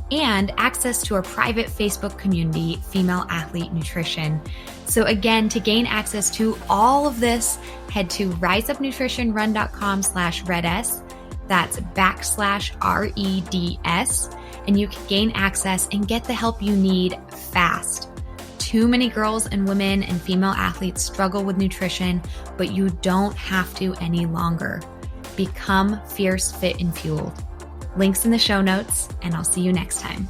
and access to our private Facebook community, Female Athlete Nutrition. So again, to gain access to all of this, head to riseupnutritionrun.com/RedS. That's /REDS. And you can gain access and get the help you need fast. Too many girls and women and female athletes struggle with nutrition, but you don't have to any longer. Become fierce, fit, and fueled. Links in the show notes, and I'll see you next time.